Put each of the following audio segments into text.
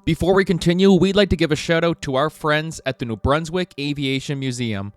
Before we continue, we'd like to give a shout out to our friends at the New Brunswick Aviation Museum.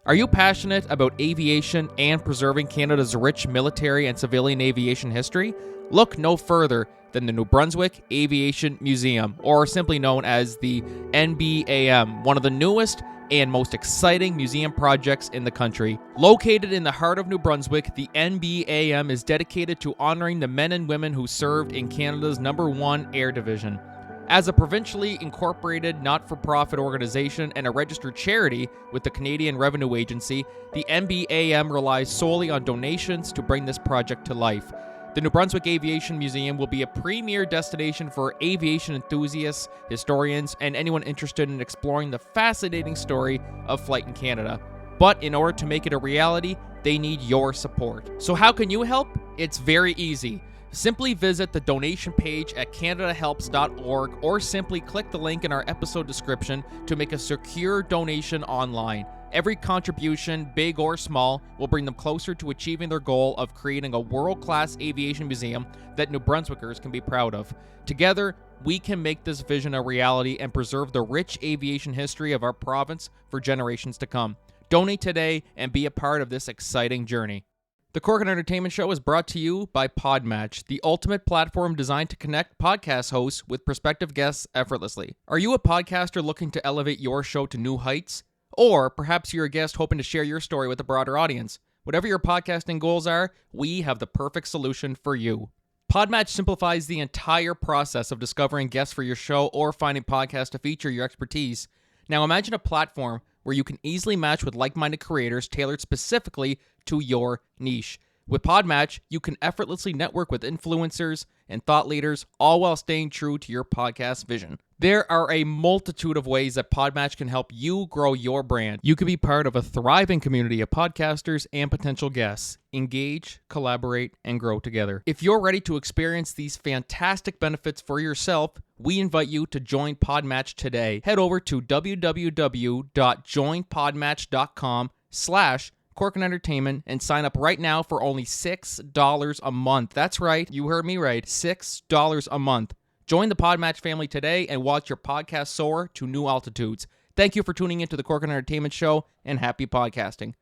Are you passionate about aviation and preserving Canada's rich military and civilian aviation history? Look no further than the New Brunswick Aviation Museum, or simply known as the NBAM, one of the newest and most exciting museum projects in the country. Located in the heart of New Brunswick, the NBAM is dedicated to honoring the men and women who served in Canada's #1 Air Division. As a provincially incorporated not-for-profit organization and a registered charity with the Canadian Revenue Agency, the NBAM relies solely on donations to bring this project to life. The New Brunswick Aviation Museum will be a premier destination for aviation enthusiasts, historians, and anyone interested in exploring the fascinating story of flight in Canada. But in order to make it a reality, they need your support. So how can you help? It's very easy. Simply visit the donation page at canadahelps.org or simply click the link in our episode description to make a secure donation online. Every contribution, big or small, will bring them closer to achieving their goal of creating a world-class aviation museum that New Brunswickers can be proud of. Together, we can make this vision a reality and preserve the rich aviation history of our province for generations to come. Donate today and be a part of this exciting journey. The Corkin Entertainment Show is brought to you by Podmatch, the ultimate platform designed to connect podcast hosts with prospective guests effortlessly. Are you a podcaster looking to elevate your show to new heights? Or perhaps you're a guest hoping to share your story with a broader audience. Whatever your podcasting goals are, we have the perfect solution for you. Podmatch simplifies the entire process of discovering guests for your show or finding podcasts to feature your expertise. Now imagine a platform where you can easily match with like-minded creators tailored specifically to your niche. With Podmatch, you can effortlessly network with influencers and thought leaders, all while staying true to your podcast vision. There are a multitude of ways that Podmatch can help you grow your brand. You can be part of a thriving community of podcasters and potential guests. Engage, collaborate, and grow together. If you're ready to experience these fantastic benefits for yourself, we invite you to join Podmatch today. Head over to www.joinpodmatch.com/Corkin Entertainment and sign up right now for only $6 a month. That's right, you heard me right, $6 a month. Join the Podmatch family today and watch your podcast soar to new altitudes. Thank you for tuning into the Corkin Entertainment Show, and happy podcasting.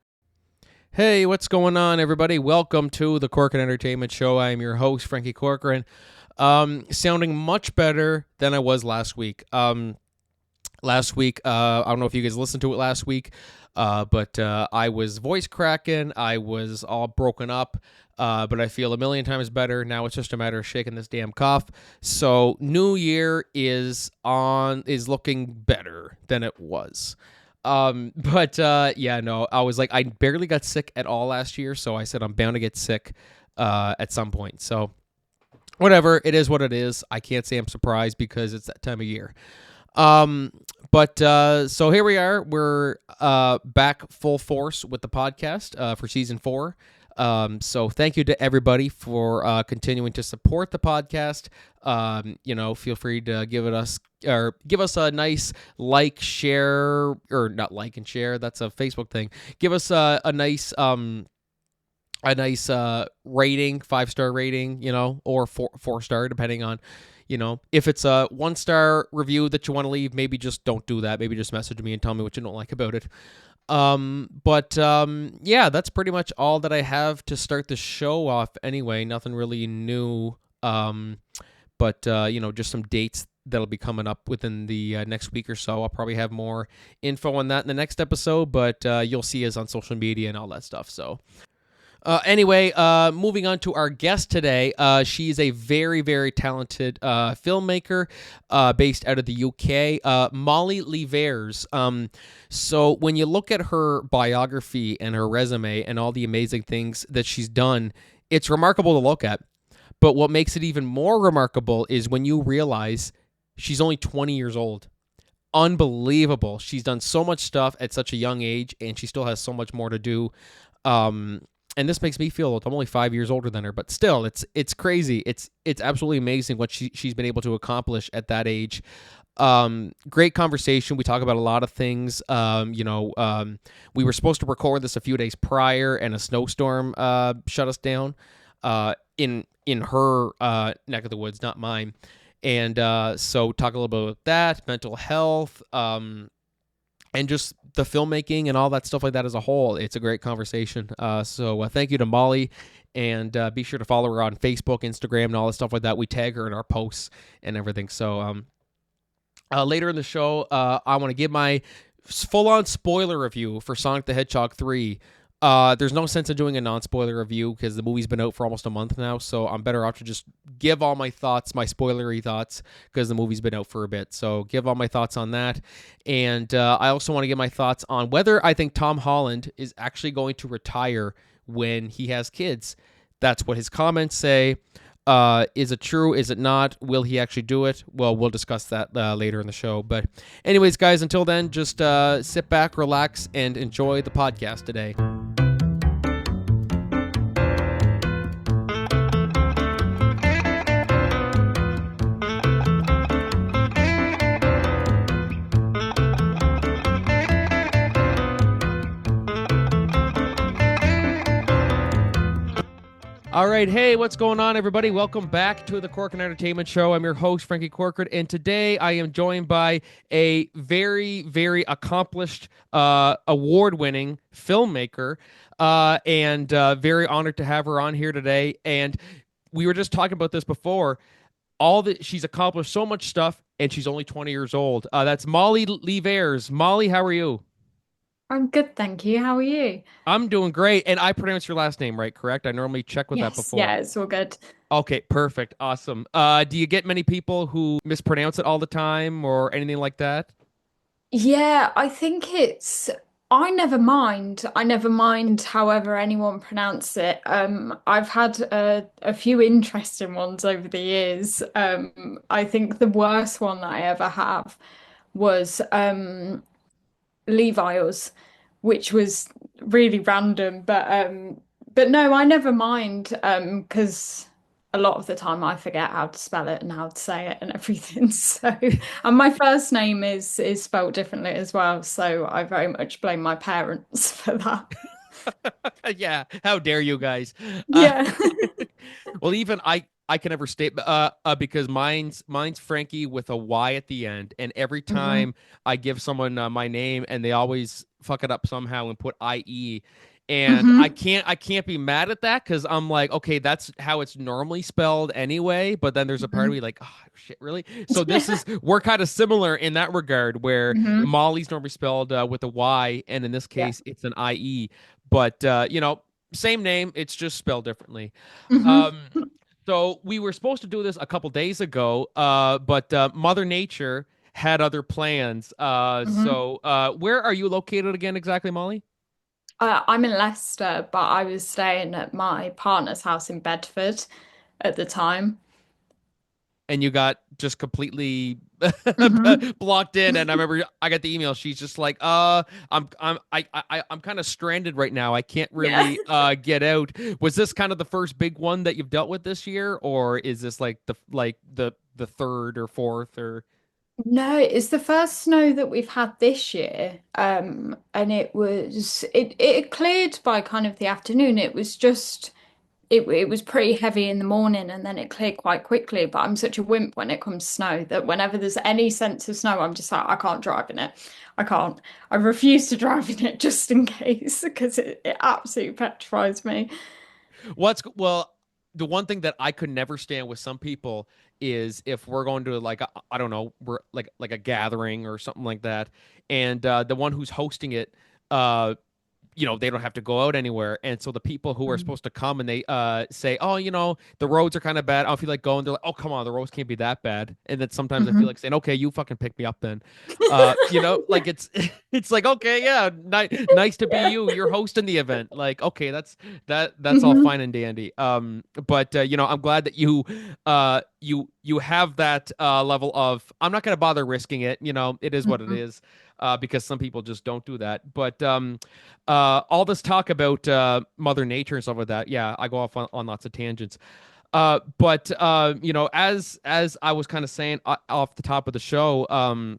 Hey, what's going on, everybody? Welcome to the Corkin Entertainment Show. I am your host, Franky Corcoran. Sounding much better than I was last week. I don't know if you guys listened to it last week, but I was voice cracking. I was all broken up, but I feel a million times better. Now it's just a matter of shaking this damn cough. So New Year is looking better than it was. I was like, I barely got sick at all last year, so I said I'm bound to get sick at some point. So whatever, it is what it is. I can't say I'm surprised because it's that time of year. So here we are. We're back full force with the podcast for season 4. So thank you to everybody for continuing to support the podcast. Feel free to give us a nice like, share, or not like and share. That's a Facebook thing. Give us a nice rating, 5-star rating, or 4-star, depending on. If it's a 1-star review that you want to leave, maybe just don't do that. Maybe just message me and tell me what you don't like about it. That's pretty much all that I have to start the show off anyway. Nothing really new. Just some dates that'll be coming up within the next week or so. I'll probably have more info on that in the next episode, but you'll see us on social media and all that stuff. So moving on to our guest today. She's a very, very talented filmmaker based out of the UK, Mollie Leivars. So when you look at her biography and her resume and all the amazing things that she's done, it's remarkable to look at. But what makes it even more remarkable is when you realize she's only 20 years old. Unbelievable. She's done so much stuff at such a young age, and she still has so much more to do. And this makes me feel old. I'm only 5 years older than her, but still, it's crazy. It's absolutely amazing what she's been able to accomplish at that age. Great conversation. We talk about a lot of things. We were supposed to record this a few days prior, and a snowstorm shut us down in her neck of the woods, not mine. And so talk a little bit about that, mental health, and just the filmmaking and all that stuff like that as a whole. It's a great conversation. So thank you to Mollie, and be sure to follow her on Facebook, Instagram, and all that stuff like that. We tag her in our posts and everything. So later in the show, I want to give my full-on spoiler review for Sonic the Hedgehog 3. There's no sense in doing a non-spoiler review because the movie's been out for almost a month now, so I'm better off to just give all my thoughts, my spoilery thoughts, because the movie's been out for a bit. So give all my thoughts on that. And I also want to give my thoughts on whether I think Tom Holland is actually going to retire when he has kids. That's what his comments say. Is it true? Is it not? Will he actually do it? Well, we'll discuss that later in the show. But anyways, guys, until then, just sit back, relax, and enjoy the podcast today. All right, hey, what's going on, everybody? Welcome back to the Corcoran Entertainment Show. I'm your host, Franky Corcoran, and today I am joined by a very, very accomplished, award-winning filmmaker, and very honored to have her on here today. And we were just talking about this before. She's accomplished so much stuff, and she's only 20 years old. That's Mollie Leivars. Mollie, how are you? I'm good, thank you. How are you? I'm doing great, and I pronounced your last name right, correct? I normally check with that Yes, before. yeah, it's all good. Okay, perfect. Awesome. Do you get many people who mispronounce it all the time or anything like that? Yeah, I think I never mind. I never mind however anyone pronounce it. I've had a few interesting ones over the years. I think the worst one that I ever have was Levi's, which was really random, but no, I never mind because a lot of the time I forget how to spell it and how to say it and everything. So, and my first name is spelled differently as well, so I very much blame my parents for that. Yeah, how dare you guys? Uh, Yeah. well, even I can never state because mine's Frankie with a Y at the end, and every hmm time I give someone my name and they always fuck it up somehow and put IE, and hmm I can't be mad at that because I'm like, okay, that's how it's normally spelled anyway. But then there's a part of hmm me like, oh shit, really? So we're kind of similar in that regard, where hmm Molly's normally spelled with a Y, and in this Yeah. case, it's an IE. But same name, it's just spelled differently. hmm Um, so we were supposed to do this a couple days ago, but Mother Nature had other plans. hmm Where are you located again exactly, Molly? I'm in Leicester, but I was staying at my partner's house in Bedford at the time. And you got just completely hmm blocked in. And I remember I got the email. She's just like, I'm kind of stranded right now. I can't Yeah. really get out. Was this kind of the first big one that you've dealt with this year, or is this like the third or fourth or? No, it's the first snow that we've had this year. And it cleared by kind of the afternoon. It was pretty heavy in the morning and then it cleared quite quickly. But I'm such a wimp when it comes to snow that whenever there's any sense of snow, I'm just like, I can't drive in it. I can't. I refuse to drive in it just in case because it absolutely petrifies me. The one thing that I could never stand with some people is if we're going to like I don't know, we're like a gathering or something like that, and the one who's hosting it, uh, they don't have to go out anywhere. And so the people who are supposed to come and they say, oh, the roads are kind of bad. I don't feel like going. They're like, oh, come on, the roads can't be that bad. And then sometimes I feel Mhm. like saying, okay, you fucking pick me up then. Like it's like, okay, yeah, nice to be Yeah. you. You're hosting the event. Like, okay, that's all Mhm. fine and dandy. But I'm glad that you have that level of I'm not gonna bother risking it. It is what it Mhm. is. Because some people just don't do that. But all this talk about Mother Nature and stuff like that, yeah, I go off on lots of tangents. But as I was kind of saying off the top of the show,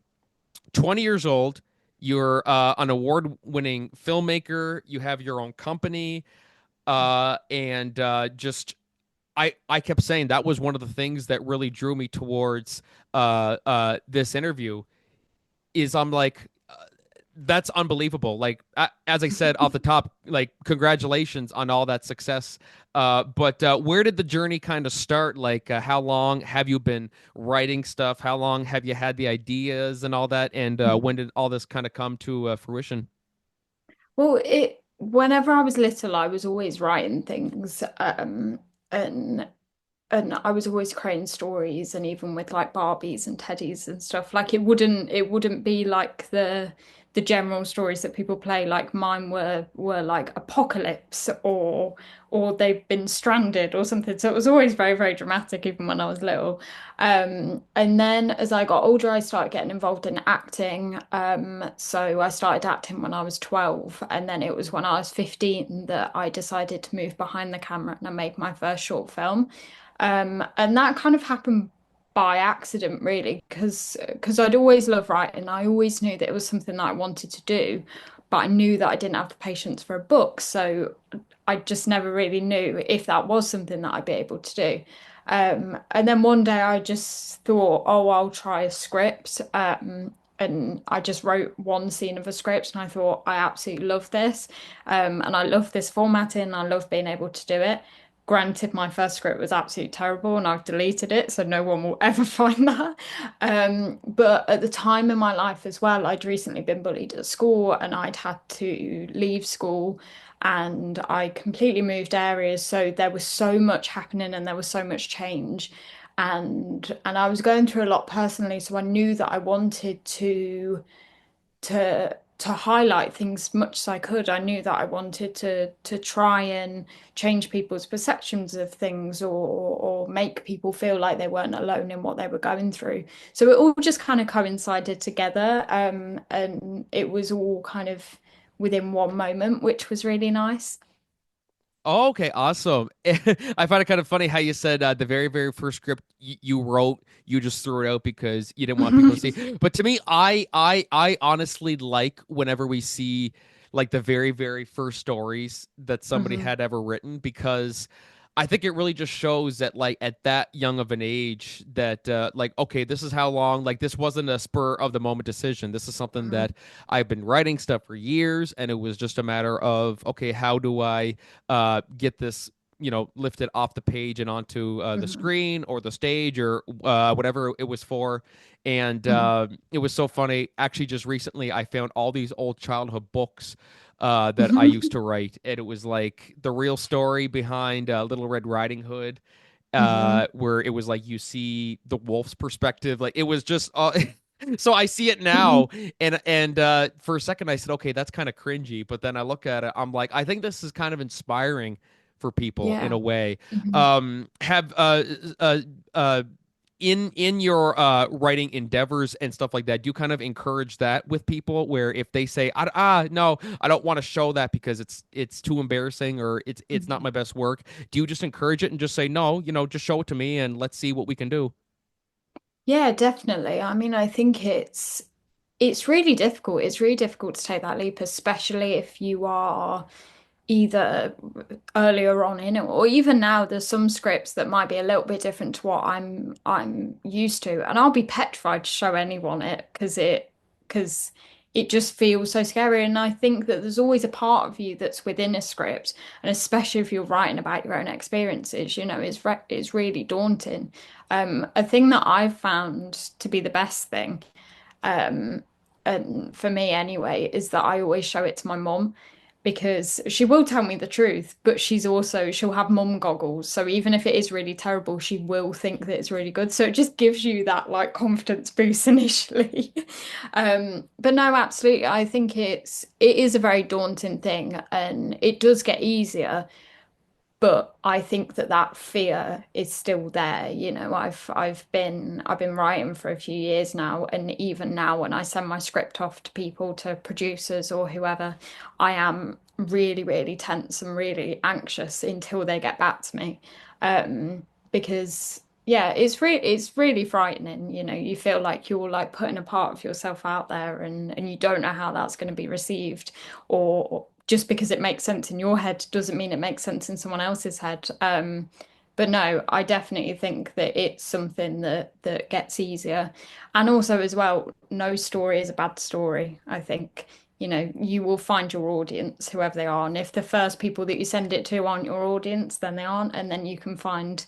20 years old, you're an award-winning filmmaker. You have your own company, and just I kept saying that was one of the things that really drew me towards this interview is I'm like that's unbelievable. Like as I said off the top, like congratulations on all that success. But where did the journey kind of start? Like how long have you been writing stuff? How long have you had the ideas and all that? And when did all this kind of come to fruition? Well, it whenever I was little, I was always writing things, and I was always creating stories, and even with like Barbies and Teddies and stuff. Like it wouldn't be like the general stories that people play. Like mine were like apocalypse or they've been stranded or something. So it was always very, very dramatic, even when I was little. And then as I got older, I started getting involved in acting. So I started acting when I was 12, and then it was when I was 15 that I decided to move behind the camera and I made my first short film. And that kind of happened by accident, really, because I'd always loved writing. I always knew that it was something that I wanted to do, but I knew that I didn't have the patience for a book. So I just never really knew if that was something that I'd be able to do. And then one day I just thought, oh, I'll try a script. And I just wrote one scene of a script and I thought, I absolutely love this. And I love this formatting and I love being able to do it. Granted, my first script was absolutely terrible and I've deleted it, so no one will ever find that. But at the time in my life as well, I'd recently been bullied at school and I'd had to leave school and I completely moved areas. So there was so much happening and there was so much change. And I was going through a lot personally, so I knew that I wanted to highlight things as much as I could. I knew that I wanted to try and change people's perceptions of things or make people feel like they weren't alone in what they were going through. So it all just kind of coincided together, and it was all kind of within one moment, which was really nice. Oh, okay, awesome. I find it kind of funny how you said the very, very first script you wrote, you just threw it out because you didn't want people to see. But to me, I honestly like whenever we see like the very, very first stories that somebody Mhm. had ever written because I think it really just shows that like at that young of an age that like okay, this is how long like this wasn't a spur of the moment decision. This is something Mhm. that I've been writing stuff for years, and it was just a matter of okay, how do I get this lifted off the page and onto the Mhm. screen or the stage or whatever it was for. And Mhm. it was so funny. Actually, just recently, I found all these old childhood books that I used Mhm. to write, and it was like the real story behind Little Red Riding Hood, Mhm. where it was like you see the wolf's perspective. Like it was just. So I see it now, Mhm. and for a second I said, okay, that's kind of cringy. But then I look at it, I'm like, I think this is kind of inspiring for people in Yeah. a way. Mhm. Have uh, uh, in your writing endeavors and stuff like that, do you kind of encourage that with people where if they say no, I don't want to show that because it's too embarrassing or it's not Mhm. my best work, do you just encourage it and just say no, just show it to me and let's see what we can do? Yeah, definitely. I mean, I think it's really difficult. It's really difficult to take that leap, especially if you are either earlier on in it or even now there's some scripts that might be a little bit different to what I'm used to. And I'll be petrified to show anyone it because it just feels so scary. And I think that there's always a part of you that's within a script, and especially if you're writing about your own experiences, it's really daunting. A thing that I've found to be the best thing, um, and for me anyway, is that I always show it to my mom because she will tell me the truth, but she'll have mum goggles. So even if it is really terrible, she will think that it's really good. So it just gives you that like confidence boost initially. But no, absolutely. I think it is a very daunting thing and it does get easier, but I think that that fear is still there. I've been writing for a few years now, and even now when I send my script off to people, to producers or whoever, I am really, really tense and really anxious until they get back to me. Because yeah, it's really frightening. You feel like you're like putting a part of yourself out there and you don't know how that's going to be received, or just because it makes sense in your head doesn't mean it makes sense in someone else's head. But no, I definitely think that it's something that gets easier. And also as well, no story is a bad story. I think, you will find your audience, whoever they are. And if the first people that you send it to aren't your audience, then they aren't. And then you can find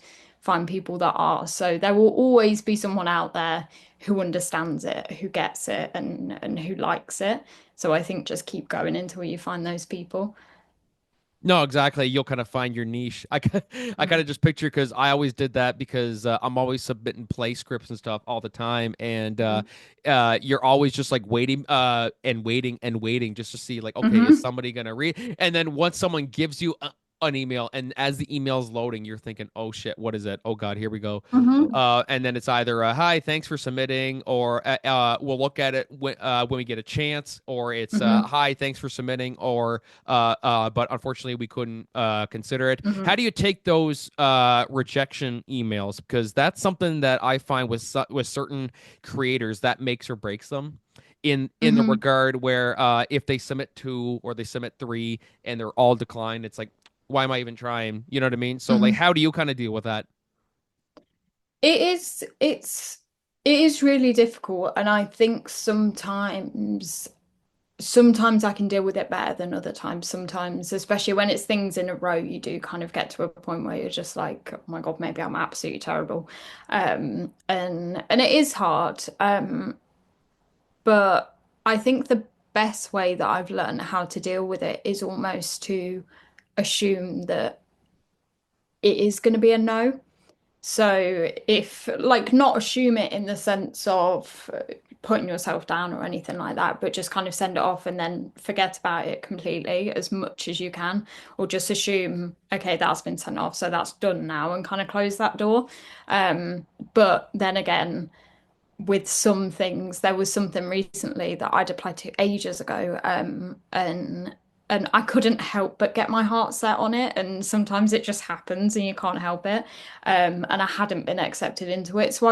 people that are. So there will always be someone out there who understands it, who gets it, and who likes it. So I think just keep going until you find those people. No, exactly. You'll kind of find your niche. I kind of just picture because I always did that because I'm always submitting play scripts and stuff all the time, and you're always just like waiting and waiting and waiting just to see like, okay, is Hmm. somebody gonna read? And then once someone gives you an email, and as the email's loading, you're thinking, oh shit, what is it? Oh god, here we go. Hmm. And then it's either hi, thanks for submitting, or we'll look at it when we get a chance, or it's Hmm. hi, thanks for submitting, or but unfortunately we couldn't consider it. Hmm. How do you take those rejection emails? Because that's something that I find with certain creators that makes or breaks them. In the Hmm. regard where if they submit two or they submit three and they're all declined, it's like, why am I even trying? You know what I mean? So like, Hmm. how do you kind of deal with that? It is really difficult, and I think sometimes I can deal with it better than other times. Sometimes, especially when it's things in a row, you do kind of get to a point where you're just like, oh my God, maybe I'm absolutely terrible. And it is hard. But I think the best way that I've learned how to deal with it is almost to assume that it is going to be a no. So if like not assume it in the sense of putting yourself down or anything like that, but just kind of send it off and then forget about it completely as much as you can, or just assume, okay, that's been sent off, so that's done now, and kind of close that door. But then again, with some things, there was something recently that I'd applied to ages ago, and I couldn't help but get my heart set on it. And sometimes it just happens and you can't help it. And I hadn't been accepted into it. So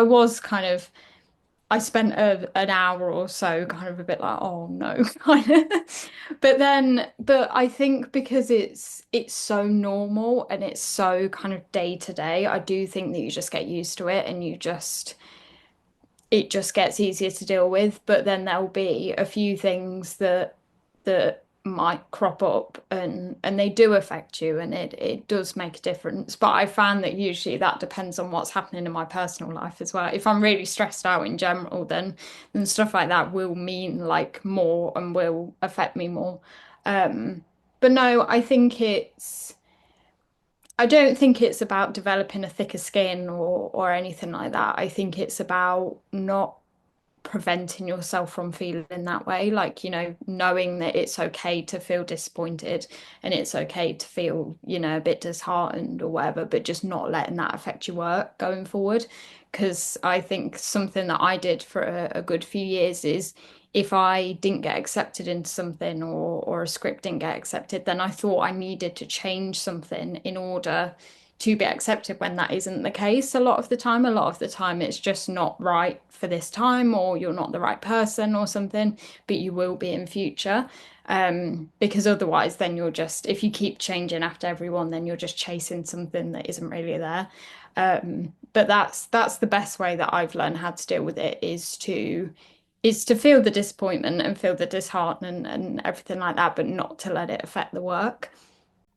I spent an hour or so kind of a bit like, oh no, kind of. But I think because it's so normal and it's so kind of day to day, I do think that you just get used to it and it just gets easier to deal with. But then there'll be a few things that might crop up and they do affect you, and it does make a difference. But I found that usually that depends on what's happening in my personal life as well. If I'm really stressed out in general, then stuff like that will mean like more and will affect me more. But no, I don't think it's about developing a thicker skin or anything like that. I think it's about not preventing yourself from feeling that way. Like, knowing that it's okay to feel disappointed and it's okay to feel, a bit disheartened or whatever, but just not letting that affect your work going forward. Because I think something that I did for a good few years is if I didn't get accepted into something or a script didn't get accepted, then I thought I needed to change something in order to be accepted when that isn't the case a lot of the time. A lot of the time, it's just not right for this time, or you're not the right person, or something, but you will be in future. Because otherwise, then if you keep changing after everyone, then you're just chasing something that isn't really there. But that's the best way that I've learned how to deal with it is to feel the disappointment and feel the disheartening and everything like that, but not to let it affect the work.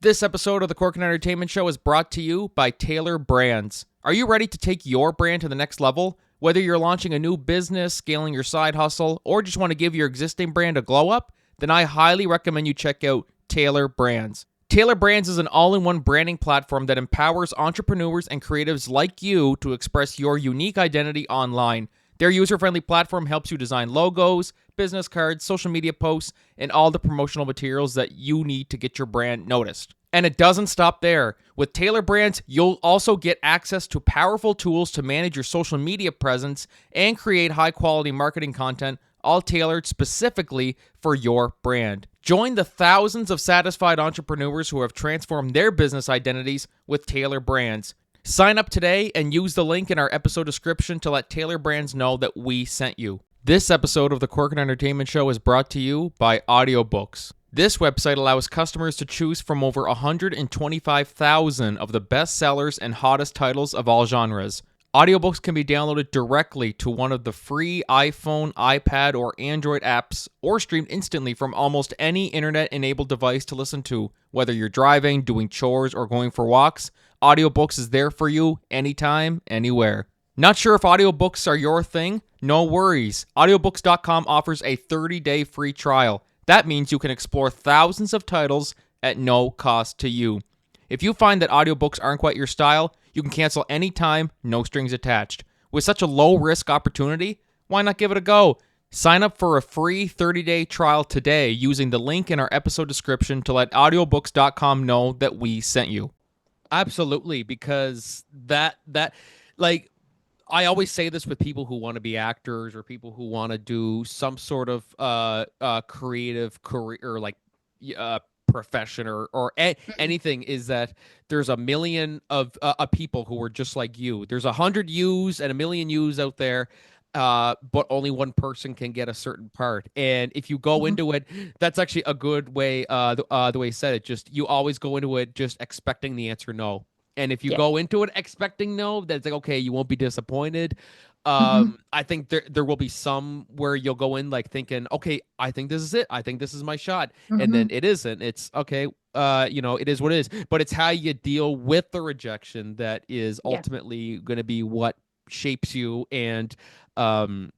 This episode of the Cork and Entertainment Show is brought to you by Taylor Brands. Are you ready to take your brand to the next level? Whether you're launching a new business, scaling your side hustle, or just want to give your existing brand a glow up, then I highly recommend you check out Taylor Brands. Taylor Brands is an all-in-one branding platform that empowers entrepreneurs and creatives like you to express your unique identity online. Their user-friendly platform helps you design logos, business cards, social media posts, and all the promotional materials that you need to get your brand noticed. And it doesn't stop there. With Taylor Brands, you'll also get access to powerful tools to manage your social media presence and create high-quality marketing content, all tailored specifically for your brand. Join the thousands of satisfied entrepreneurs who have transformed their business identities with Taylor Brands. Sign up today and use the link in our episode description to let Taylor Brands know that we sent you. This episode of the Cork and Entertainment Show is brought to you by audiobooks. This website allows customers to choose from over 125,000 of the best sellers and hottest titles of all genres. Audiobooks can be downloaded directly to one of the free iPhone, iPad, or Android apps, or streamed instantly from almost any internet-enabled device to listen to. Whether you're driving, doing chores, or going for walks, Audiobooks is there for you anytime, anywhere. Not sure if audiobooks are your thing? No worries. Audiobooks.com offers a 30-day free trial. That means you can explore thousands of titles at no cost to you. If you find that audiobooks aren't quite your style, you can cancel anytime, no strings attached. With such a low-risk opportunity, why not give it a go? Sign up for a free 30-day trial today using the link in our episode description to let audiobooks.com know that we sent you. Absolutely, because that like I always say this with people who want to be actors or people who want to do some sort of creative career or like uh, profession or anything is that there's a million of people who are just like you. There's 100 yous and a million yous out there. But only one person can get a certain part, and if you go Mhm. into it, that's actually a good way. The way you said it, just you always go into it just expecting the answer no. And if you Yeah. go into it expecting no, then it's like, okay, you won't be disappointed. Hmm. I think there will be some where you'll go in like thinking, okay, I think this is it. I think this is my shot. And then Hmm. it isn't. It's okay, it is what it is. But it's how you deal with the rejection that is Yeah. ultimately going to be what shapes you and um,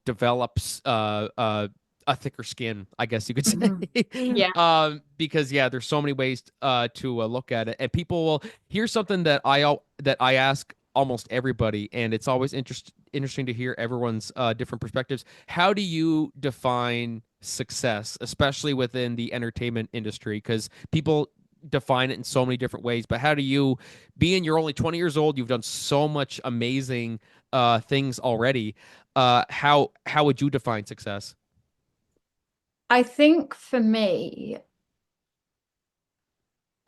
develops a thicker skin, I guess you could say. Hmm. Yeah. Because yeah, there's so many ways to look at it, and people will hear something that I ask almost everybody, and it's always interesting to hear everyone's different perspectives. How do you define success, especially within the entertainment industry? Because people define it in so many different ways, but how do you, being you're only 20 years old, you've done so much amazing things already. How would you define success? I think for me,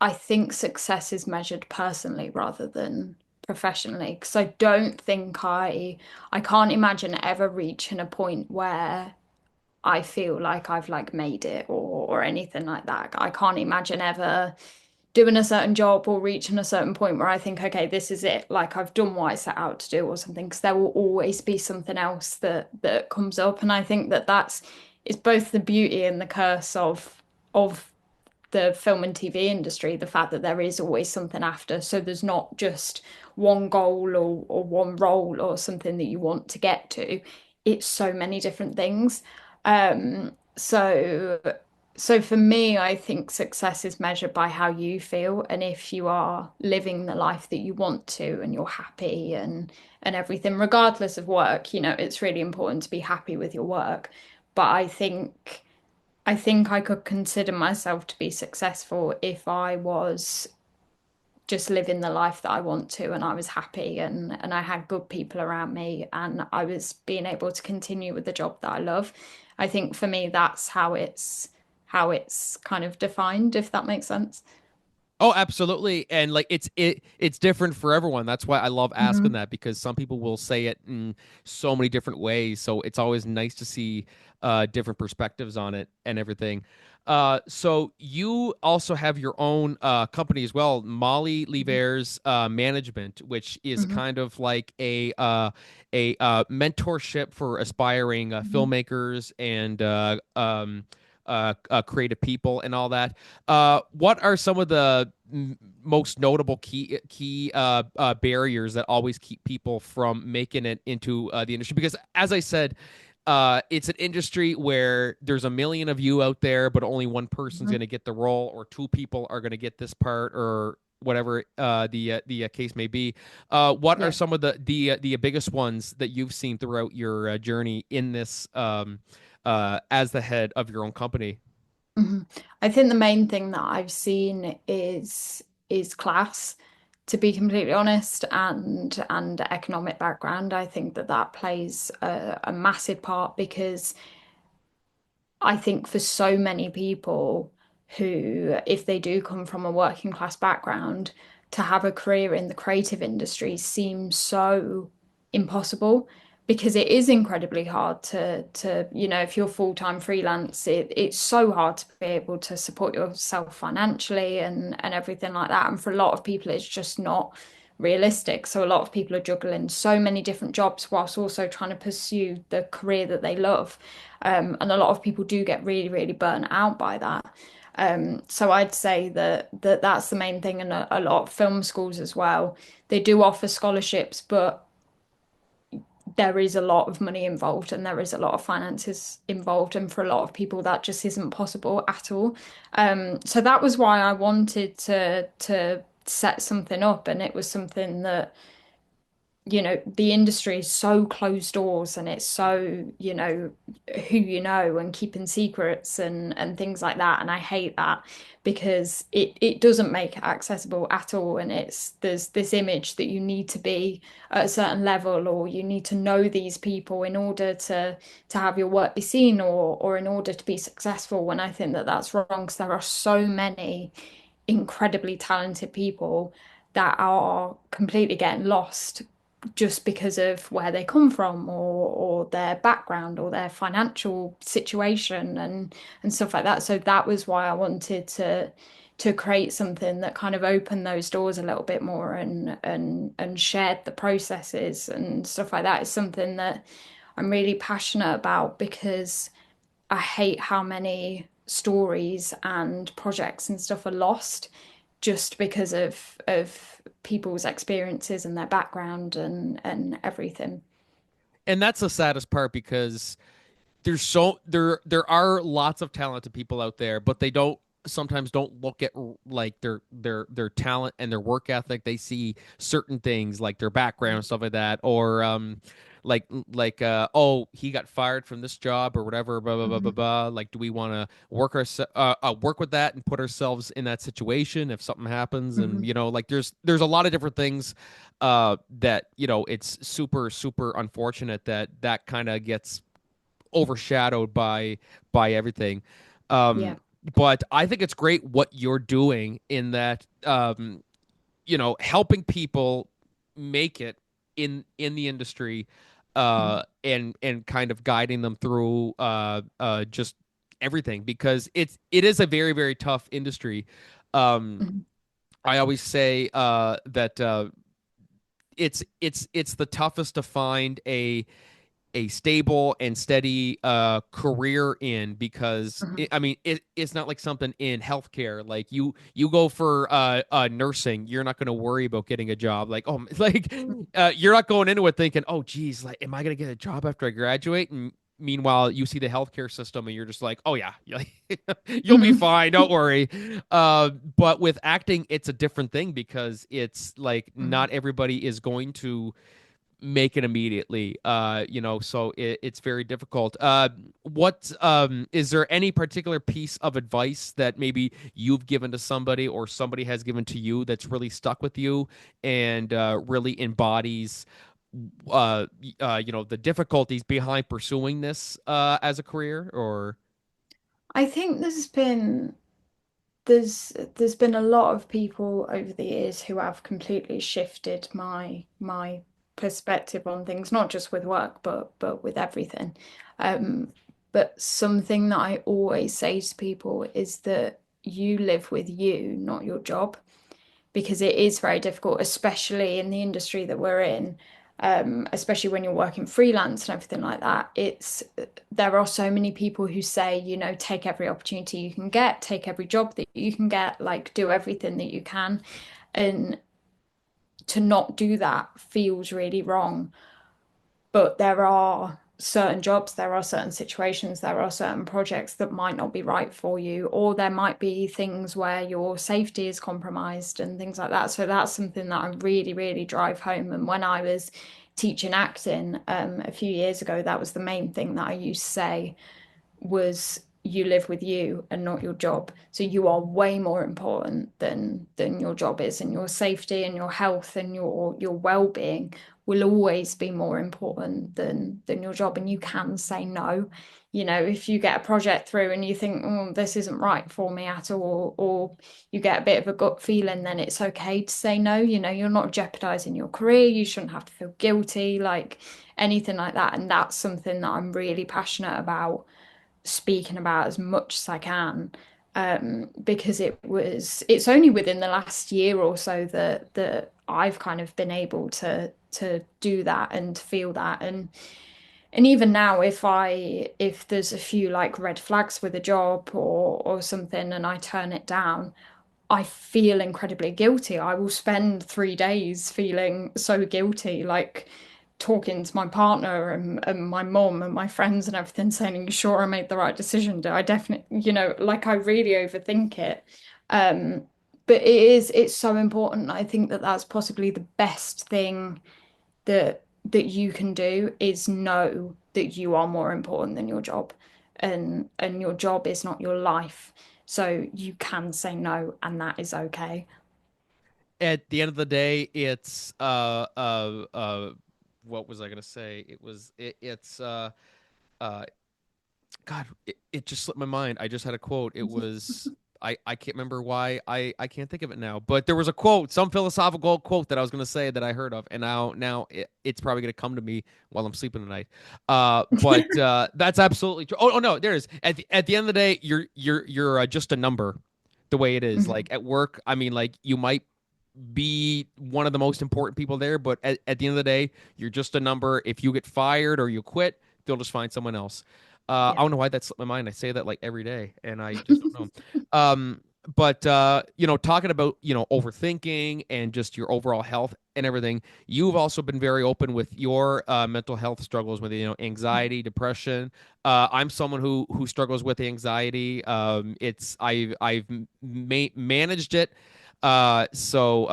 I think success is measured personally rather than professionally. Because I don't think I can't imagine ever reaching a point where I feel like I've like made it or anything like that. I can't imagine ever doing a certain job or reaching a certain point where I think, okay, this is it. Like I've done what I set out to do or something. Because there will always be something else that comes up, and I think that that's it's both the beauty and the curse of the film and TV industry, the fact that there is always something after. So there's not just one goal or one role or something that you want to get to. It's so many different things. So for me, I think success is measured by how you feel, and if you are living the life that you want to and you're happy and everything, regardless of work, it's really important to be happy with your work. But I think I could consider myself to be successful if I was just living the life that I want to and I was happy and I had good people around me and I was being able to continue with the job that I love. I think for me that's how it's kind of defined, if that makes sense. Oh, absolutely. And like it's different for everyone. That's why I love asking Hmm. that because some people will say it in so many different ways. So it's always nice to see different perspectives on it and everything. So you also have your own company as well, Mollie Leivars Management, which is Hmm. kind of like a mentorship for aspiring Hmm. filmmakers and creative people and all that. What are some of the most notable key barriers that always keep people from making it into the industry? Because as I said, it's an industry where there's a million of you out there, but only one person's going Hmm. to get the role, or two people are going to get this part, or whatever the case may be. What are Yeah. some of the biggest ones that you've seen throughout your journey in this as the head of your own company? Hmm. I think the main thing that I've seen is class, to be completely honest, and economic background. I think that that plays a massive part because I think for so many people who, if they do come from a working class background, to have a career in the creative industry seems so impossible because it is incredibly hard to if you're full-time freelance, it's so hard to be able to support yourself financially and everything like that. And for a lot of people, it's just not realistic. So a lot of people are juggling so many different jobs whilst also trying to pursue the career that they love. And a lot of people do get really, really burnt out by that. So I'd say that's the main thing, and a lot of film schools as well. They do offer scholarships, but there is a lot of money involved and there is a lot of finances involved, and for a lot of people that just isn't possible at all. So that was why I wanted to set something up, and it was something that the industry is so closed doors, and it's so, who and keeping secrets and things like that. And I hate that because it doesn't make it accessible at all. And there's this image that you need to be at a certain level, or you need to know these people in order to have your work be seen, or in order to be successful. When I think that that's wrong, because there are so many incredibly talented people that are completely getting lost just because of where they come from, or their background, or their financial situation, and stuff like that. So that was why I wanted to create something that kind of opened those doors a little bit more, and shared the processes and stuff like that. Is something that I'm really passionate about, because I hate how many stories and projects and stuff are lost just because of people's experiences and their background and everything. And that's the saddest part, because there are lots of talented people out there, but they don't sometimes don't look at like their talent and their work ethic. They see certain things like their background and stuff like that, or oh, he got fired from this job or whatever, blah blah blah blah Mhm. blah. Like, do we want to work with that and put ourselves in that situation if something happens? And Mhm. like there's a lot of different things that it's super unfortunate that kind of gets overshadowed by everything. Yeah. But I think it's great what you're doing in that, helping people make it in the industry, Mhm. and kind of guiding them through just everything, because it is a very, very tough industry. Um, Mhm. I always say that it's the toughest to find a stable and steady career in, because Mhm. I mean it's not like something in healthcare. Like, you go for nursing, you're not going to worry about getting a job. Like, oh, like, you're not going into it thinking, oh geez, like, am I going to get a job after I graduate? And meanwhile you see the healthcare system and you're just like, oh yeah, you'll be Mhm. fine, don't worry. But with acting, it's a different thing, because it's like not Mhm. everybody is going to make it immediately. So it's very difficult. What is there any particular piece of advice that maybe you've given to somebody, or somebody has given to you, that's really stuck with you, and really embodies the difficulties behind pursuing this as a career? Or I think there's been a lot of people over the years who have completely shifted my perspective on things, not just with work, but with everything. Um, but something that I always say to people is that you live with you, not your job, because it is very difficult, especially in the industry that we're in, especially when you're working freelance and everything like that. There are so many people who say, take every opportunity you can get, take every job that you can get, like do everything that you can. And to not do that feels really wrong. But there are certain jobs, there are certain situations, there are certain projects that might not be right for you, or there might be things where your safety is compromised and things like that. So that's something that I really, really drive home. And when I was teaching acting a few years ago, that was the main thing that I used to say was, you live with you and not your job. So you are way more important than your job is, and your safety and your health and your well-being will always be more important than your job. And you can say no. If you get a project through and you think, oh, this isn't right for me at all, or you get a bit of a gut feeling, then it's okay to say no. You're not jeopardizing your career. You shouldn't have to feel guilty. Like, anything like that. And that's something that I'm really passionate about speaking about as much as I can. Because it's only within the last year or so that I've kind of been able to do that and feel that. And even now, if there's a few like red flags with a job or something and I turn it down, I feel incredibly guilty. I will spend 3 days feeling so guilty, like talking to my partner and my mom and my friends and everything, saying, "Are you sure I made the right decision? Do I definitely, like I really overthink it." Um, but it's so important. I think that that's possibly the best thing that you can do is know that you are more important than your job, and your job is not your life. So you can say no, and that is okay. At the end of the day, it's what was I gonna say? It's uh God, it just slipped my mind. I just had a quote. It was I can't remember why I can't think of it now. But there was a quote, some philosophical quote that I was going to say that I heard of, and now it's probably going to come to me while I'm sleeping tonight. But that's absolutely true. Oh no, there it is. At the end of the day, you're just a number, the way it is. Like Mhm. at work, I mean, like you might be one of the most important people there, but at the end of the day, you're just a number. If you get fired or you quit, they'll just find someone else. I Yeah. don't know why that slipped my mind. I say that like every day, and I just don't know. But talking about overthinking and just your overall health and everything, you've also been very open with your mental health struggles with anxiety, depression. I'm someone who struggles with anxiety. It's I've managed it, so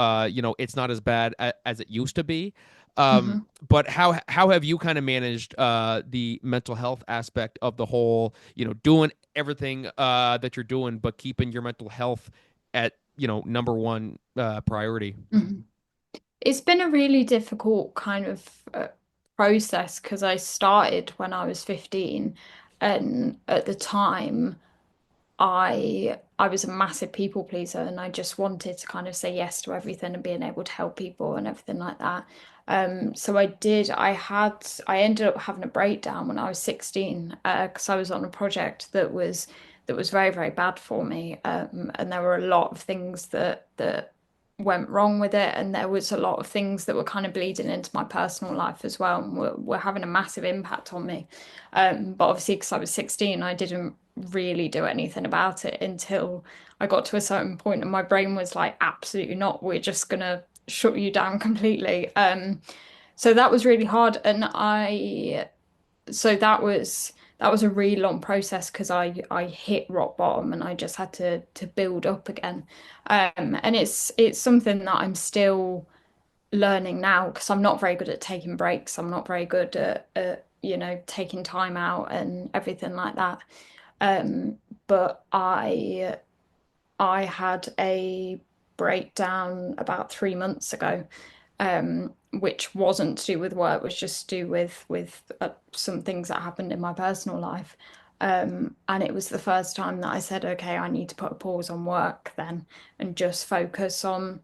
it's not as bad as it used to be. Mhm. But how have you kind of managed the mental health aspect of the whole, doing everything that you're doing, but keeping your mental health at number one priority? Mhm. It's been a really difficult kind of process because I started when I was 15, and at the time I was a massive people pleaser, and I just wanted to kind of say yes to everything and being able to help people and everything like that. So I ended up having a breakdown when I was 16 because I was on a project that was very, very bad for me. And there were a lot of things that went wrong with it, and there was a lot of things that were kind of bleeding into my personal life as well, and were having a massive impact on me. But obviously, because I was 16, I didn't really do anything about it until I got to a certain point, and my brain was like, absolutely not. We're just gonna shut you down completely. So that was really hard, and so that was a really long process because I hit rock bottom and I just had to build up again. And it's something that I'm still learning now because I'm not very good at taking breaks. I'm not very good at taking time out and everything like that. But I had a breakdown about 3 months ago, which wasn't to do with work, was just to do with some things that happened in my personal life. And it was the first time that I said, okay, I need to put a pause on work then and just focus on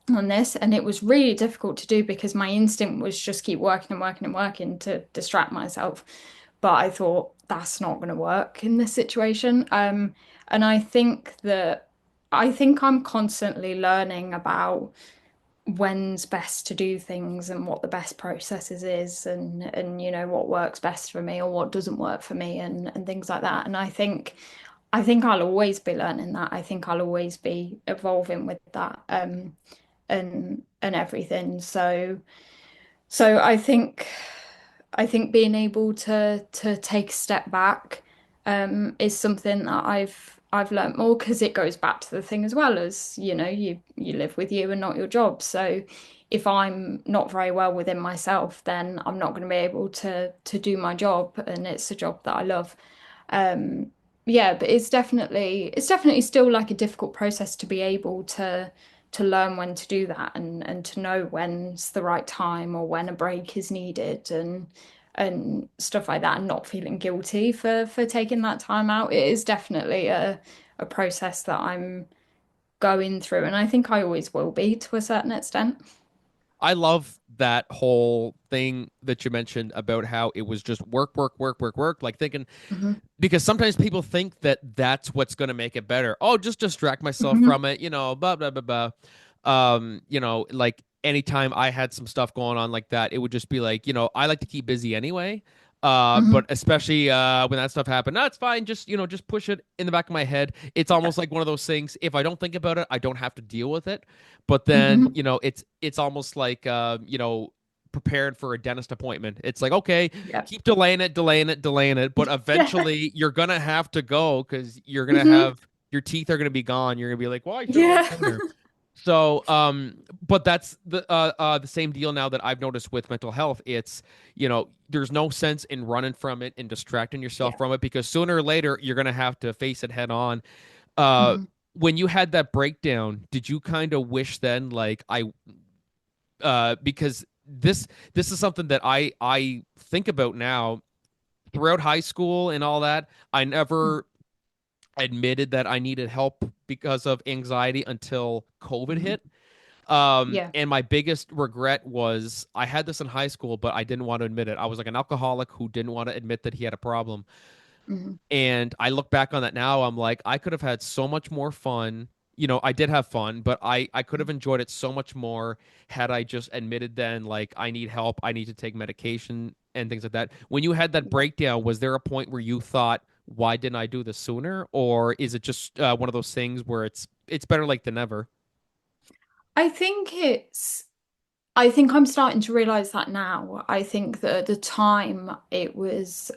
this. And it was really difficult to do because my instinct was just keep working and working and working to distract myself. But I thought that's not going to work in this situation. And I think I'm constantly learning about when's best to do things and what the best processes is, and what works best for me or what doesn't work for me, and things like that. And I think I'll always be learning that. I think I'll always be evolving with that. And everything. So I think being able to take a step back is something that I've learnt more because it goes back to the thing as well as you live with you and not your job. So if I'm not very well within myself, then I'm not going to be able to do my job, and it's a job that I love. Yeah, but it's definitely still like a difficult process to be able to learn when to do that, and to know when's the right time or when a break is needed, and stuff like that, and not feeling guilty for taking that time out. It is definitely a process that I'm going through, and I think I always will be to a certain extent. I love that whole thing that you mentioned about how it was just work, work, work, work, work. Like thinking, Hmm. because sometimes people think that that's what's going to make it better. Oh, just distract myself Hmm. from it, blah blah blah blah. Like anytime I had some stuff going on like that, it would just be like, I like to keep busy anyway. But Hmm. especially when that stuff happened, no, it's fine. Just just push it in the back of my head. It's Yeah. almost like one of those things. If I don't think about it, I don't have to deal with it. But then, Hmm. it's almost like prepared for a dentist appointment. It's like, okay, Yeah. keep delaying it, delaying it, delaying it, but Yeah. eventually you're gonna have to go because you're gonna Hmm. have your teeth are gonna be gone. You're gonna be like, well, I should have went Yeah. sooner. So, but that's the same deal now that I've noticed with mental health. It's, there's no sense in running from it and distracting yourself Yeah. from it because sooner or later you're gonna have to face it head on. Uh, Hmm. when you had that breakdown, did you kind of wish then, like because this is something that I think about now throughout high school and all that. I never admitted that I needed help because of anxiety until COVID Hmm. hit. Yeah. And my biggest regret was I had this in high school, but I didn't want to admit it. I was like an alcoholic who didn't want to admit that he had a problem. Hmm. And I look back on that now, I'm like, I could have had so much more fun. I did have fun, but I could have enjoyed it so much more had I just admitted then, like, I need help, I need to take medication and things like that. When you had that Yeah. breakdown, was there a point where you thought, why didn't I do this sooner? Or is it just one of those things where it's better late than never? I think it's, I think I'm starting to realize that now. I think that at the time it was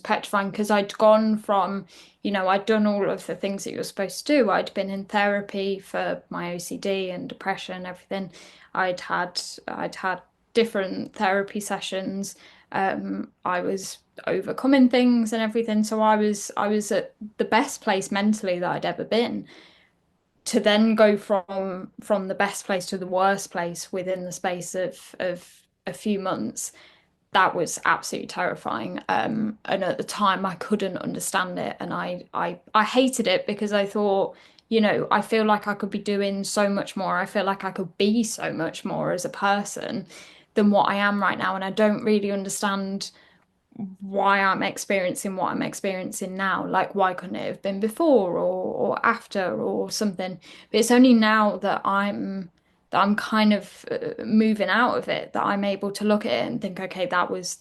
petrifying because I'd gone from, I'd done all of the things that you're supposed to do. I'd been in therapy for my OCD and depression and everything. I'd had different therapy sessions. I was overcoming things and everything. So I was at the best place mentally that I'd ever been. To then go from the best place to the worst place within the space of a few months, that was absolutely terrifying. And at the time, I couldn't understand it, and I hated it because I thought, I feel like I could be doing so much more. I feel like I could be so much more as a person than what I am right now, and I don't really understand why I'm experiencing what I'm experiencing now. Like, why couldn't it have been before or after or something? But it's only now that I'm kind of moving out of it that I'm able to look at it and think, okay, that was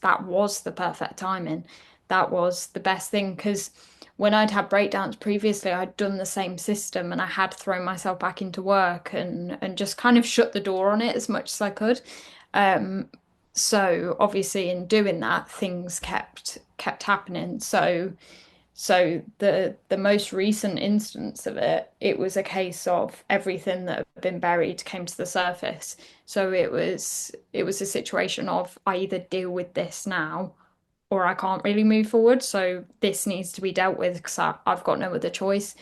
the perfect timing. That was the best thing because when I'd had breakdowns previously, I'd done the same system and I had thrown myself back into work and just kind of shut the door on it as much as I could. Um, so obviously in doing that, things kept happening. So the most recent instance of it, it was a case of everything that had been buried came to the surface. So it was a situation of I either deal with this now or I can't really move forward. So this needs to be dealt with because I've got no other choice.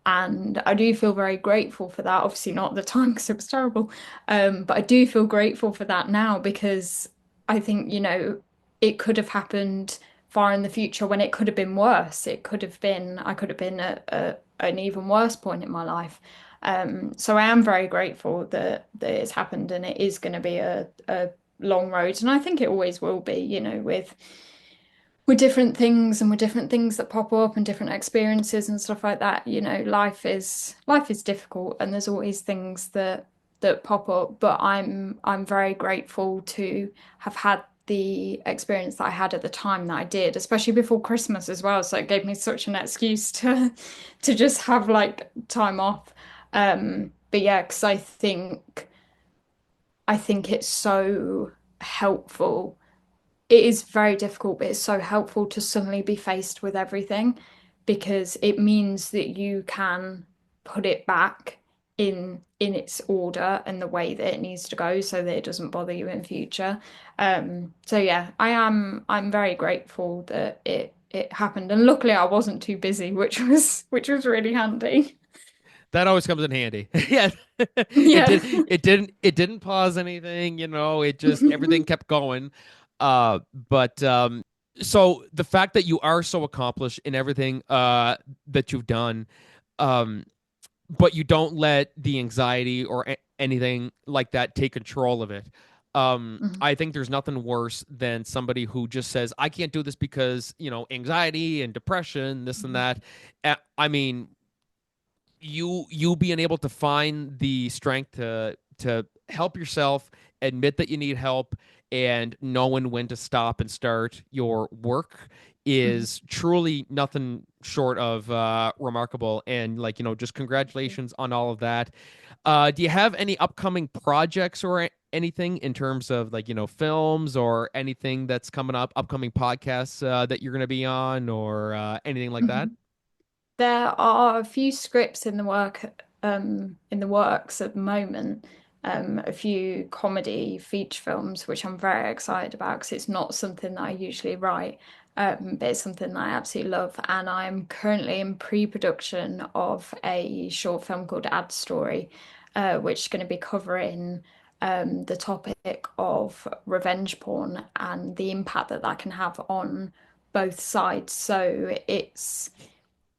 And I do feel very grateful for that. Obviously, not at the time because it was terrible. But I do feel grateful for that now because I think, it could have happened far in the future when it could have been worse. I could have been at an even worse point in my life. So I am very grateful that it's happened and it is going to be a long road. And I think it always will be, with different things and with different things that pop up and different experiences and stuff like that, life is difficult and there's always things that pop up. But I'm very grateful to have had the experience that I had at the time that I did, especially before Christmas as well. So it gave me such an excuse to just have like time off. But yeah, because I think it's so helpful. It is very difficult, but it's so helpful to suddenly be faced with everything because it means that you can put it back in its order and the way that it needs to go so that it doesn't bother you in future. So yeah, I'm very grateful that it happened. And luckily I wasn't too busy, which was really handy. That always comes in handy. Yeah. Yeah. It didn't pause anything, it just everything kept going. But so the fact that you are so accomplished in everything that you've done, um but you don't let the anxiety or anything like that take control of it. Mhm. I think there's nothing worse than somebody who just says, I can't do this because, anxiety and depression, this and Mhm. that. I mean, you being able to find the strength to help yourself, admit that you need help, and knowing when to stop and start your work Mhm. is truly nothing short of remarkable. And just Thank you. congratulations on all of that. Do you have any upcoming projects or anything in terms of films or anything that's coming up, upcoming podcasts that you're going to be on, or anything like that? Mhm. There are a few scripts in the works at the moment. A few comedy feature films, which I'm very excited about because it's not something that I usually write, but it's something that I absolutely love. And I'm currently in pre-production of a short film called Ad Story, which is going to be covering the topic of revenge porn and the impact that that can have on both sides. So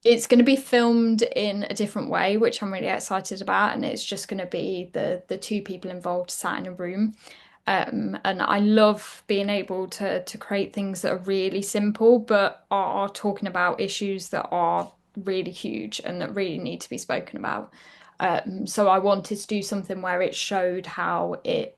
it's going to be filmed in a different way, which I'm really excited about, and it's just going to be the two people involved sat in a room. And I love being able to create things that are really simple, but are talking about issues that are really huge and that really need to be spoken about. So I wanted to do something where it showed how it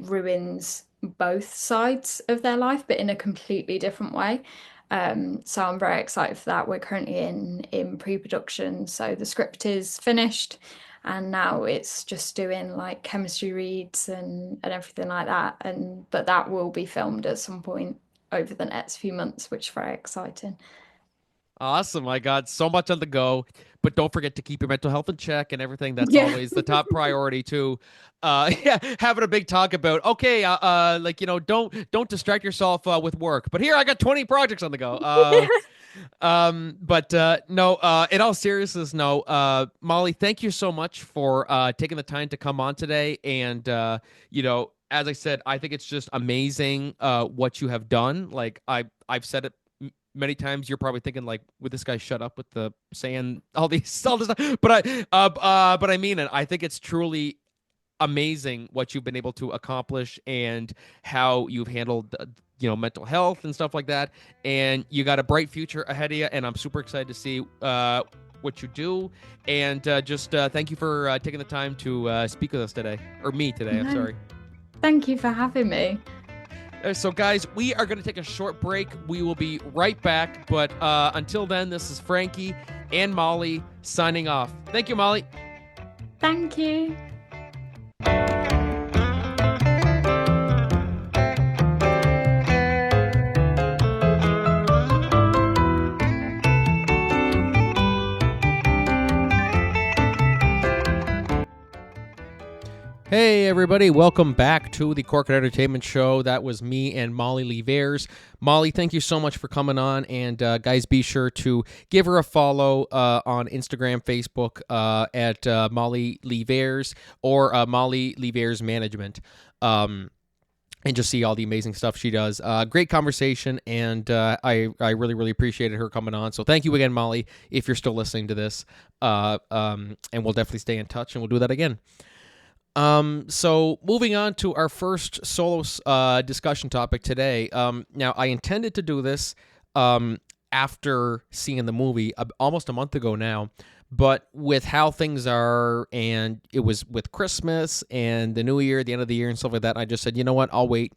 ruins both sides of their life, but in a completely different way. So I'm very excited for that. We're currently in pre-production, so the script is finished, and now it's just doing like chemistry reads and everything like that. And but that will be filmed at some point over the next few months, which is very exciting. Awesome. I got so much on the go, but don't forget to keep your mental health in check and everything. That's Yeah. always the top priority too. Yeah, having a big talk about, okay, don't distract yourself with work. But here I got 20 projects on the go. But no, in all seriousness, no. Mollie, thank you so much for taking the time to come on today. And as I said, I think it's just amazing what you have done. Like I've said it many times. You're probably thinking like, would this guy shut up with the saying all this stuff? But I mean it. I think it's truly amazing what you've been able to accomplish and how you've handled mental health and stuff like that, and you got a bright future ahead of you, and I'm super excited to see what you do. And just thank you for taking the time to speak with us today, or me today, I'm No, sorry. thank you for having me. So guys, we are going to take a short break. We will be right back, but until then, this is Franky and Mollie signing off. Thank you, Mollie. Thank you. Hey everybody, welcome back to the Corporate Entertainment Show. That was me and Mollie Leivars. Mollie, thank you so much for coming on, and guys, be sure to give her a follow on Instagram, Facebook at Mollie Leivars or Mollie Leivars Management. And just see all the amazing stuff she does. Great conversation, and I really, really appreciated her coming on. So thank you again, Mollie, if you're still listening to this. And we'll definitely stay in touch, and we'll do that again. So moving on to our first solo discussion topic today. Now I intended to do this after seeing the movie almost a month ago now, but with how things are, and it was with Christmas and the New Year, the end of the year, and stuff like that, I just said, you know what, I'll wait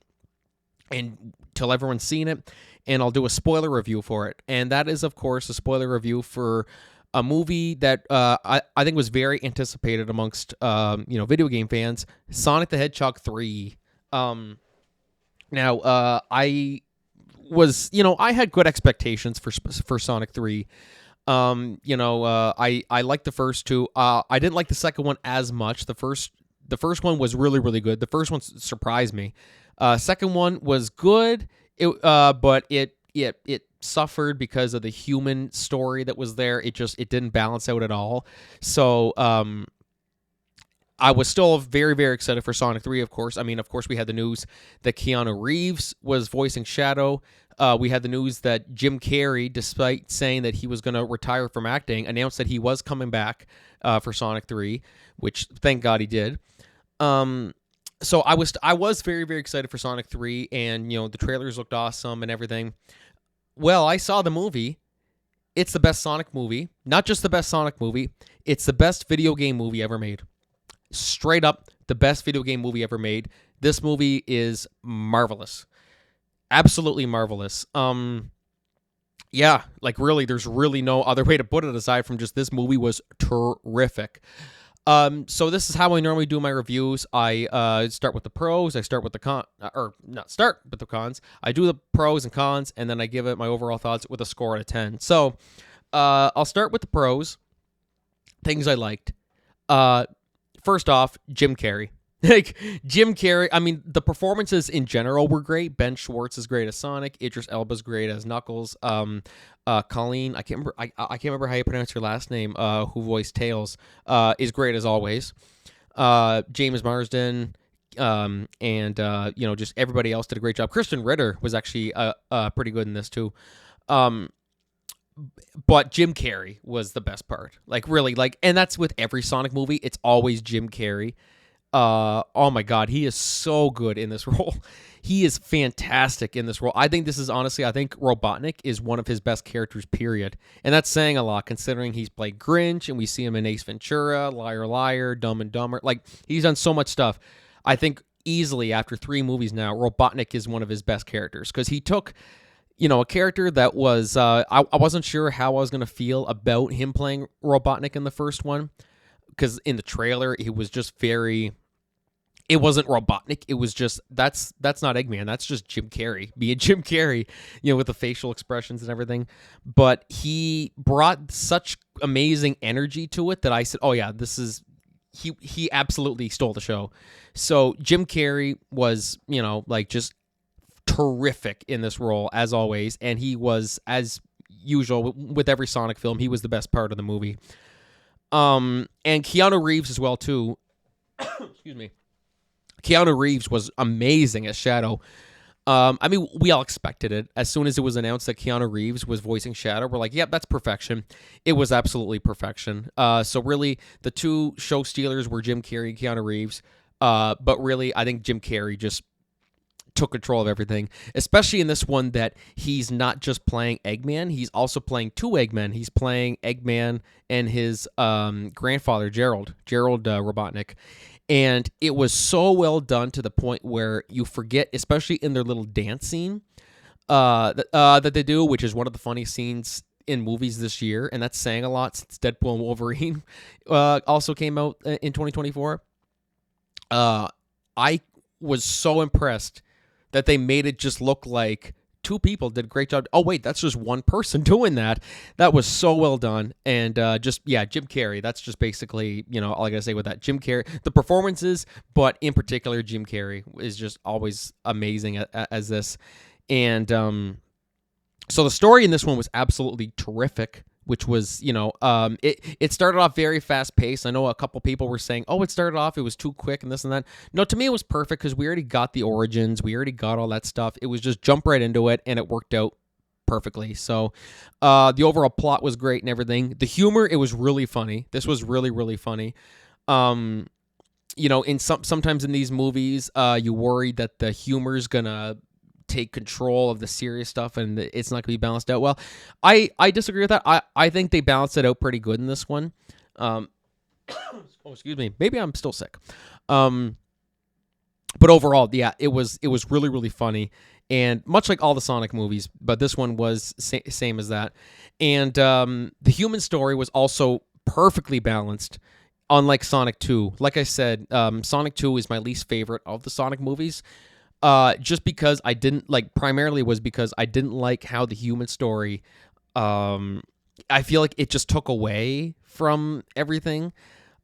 until everyone's seen it, and I'll do a spoiler review for it. And that is, of course, a spoiler review for a movie that I think was very anticipated amongst video game fans, Sonic the Hedgehog 3. Now I was I had good expectations for Sonic 3. I liked the first two. I didn't like the second one as much. The first one was really, really good. The first one surprised me. Second one was good. But it suffered because of the human story that was there. It didn't balance out at all. So I was still very, very excited for Sonic 3, of course. I mean, of course, we had the news that Keanu Reeves was voicing Shadow. We had the news that Jim Carrey, despite saying that he was going to retire from acting, announced that he was coming back for Sonic 3, which thank God he did. So I was very, very excited for Sonic 3, and the trailers looked awesome and everything. Well, I saw the movie. It's the best Sonic movie. Not just the best Sonic movie. It's the best video game movie ever made. Straight up, the best video game movie ever made. This movie is marvelous. Absolutely marvelous. Yeah, like really, there's really no other way to put it aside from just this movie was terrific. So this is how I normally do my reviews. I start with the pros. I start with the cons. I do the pros and cons, and then I give it my overall thoughts with a score out of 10. So, I'll start with the pros. Things I liked. First off, Jim Carrey. Like, Jim Carrey, I mean, the performances in general were great. Ben Schwartz is great as Sonic. Idris Elba's great as Knuckles. Colleen, I can't remember how you pronounce your last name, who voiced Tails, is great as always. James Marsden, and just everybody else did a great job. Kristen Ritter was actually pretty good in this too. But Jim Carrey was the best part. Like, really, and that's with every Sonic movie. It's always Jim Carrey. Oh my God, he is so good in this role. He is fantastic in this role. I think Robotnik is one of his best characters, period. And that's saying a lot, considering he's played Grinch, and we see him in Ace Ventura, Liar Liar, Dumb and Dumber. Like, he's done so much stuff. I think easily, after 3 movies now, Robotnik is one of his best characters, because he took a character that was, I wasn't sure how I was going to feel about him playing Robotnik in the first one, because in the trailer, he was just it wasn't Robotnik. It was just, that's not Eggman. That's just Jim Carrey being Jim Carrey, with the facial expressions and everything. But he brought such amazing energy to it that I said, oh yeah, he absolutely stole the show. So Jim Carrey was, just terrific in this role, as always. And he was, as usual, with every Sonic film, he was the best part of the movie. And Keanu Reeves as well, too. Excuse me. Keanu Reeves was amazing as Shadow. I mean, we all expected it. As soon as it was announced that Keanu Reeves was voicing Shadow, we're like, yep, that's perfection. It was absolutely perfection. So really, the two show stealers were Jim Carrey and Keanu Reeves. But really, I think Jim Carrey just took control of everything, especially in this one, that he's not just playing Eggman, he's also playing 2 Eggmen. He's playing Eggman and his grandfather, Gerald Robotnik. And it was so well done to the point where you forget, especially in their little dance scene that they do, which is one of the funniest scenes in movies this year, and that's saying a lot since Deadpool and Wolverine also came out in 2024. I was so impressed that they made it just look like 2 people did a great job. Oh, wait, that's just one person doing that. That was so well done. And Jim Carrey. That's just basically, all I got to say with that. Jim Carrey, the performances, but in particular, Jim Carrey is just always amazing as this. And so the story in this one was absolutely terrific, which was, it started off very fast-paced. I know a couple people were saying, oh, it started off, it was too quick and this and that. No, to me, it was perfect because we already got the origins. We already got all that stuff. It was just jump right into it, and it worked out perfectly. So the overall plot was great and everything. The humor, it was really funny. This was really, really funny. Sometimes in these movies, you worry that the humor's going to take control of the serious stuff and it's not going to be balanced out well. I disagree with that. I think they balanced it out pretty good in this one. Excuse me. Maybe I'm still sick. But overall, yeah, it was really, really funny. And much like all the Sonic movies, but this one was same as that. And the human story was also perfectly balanced, unlike Sonic 2. Like I said, Sonic 2 is my least favorite of the Sonic movies. Just because primarily was because I didn't like how the human story, I feel like it just took away from everything.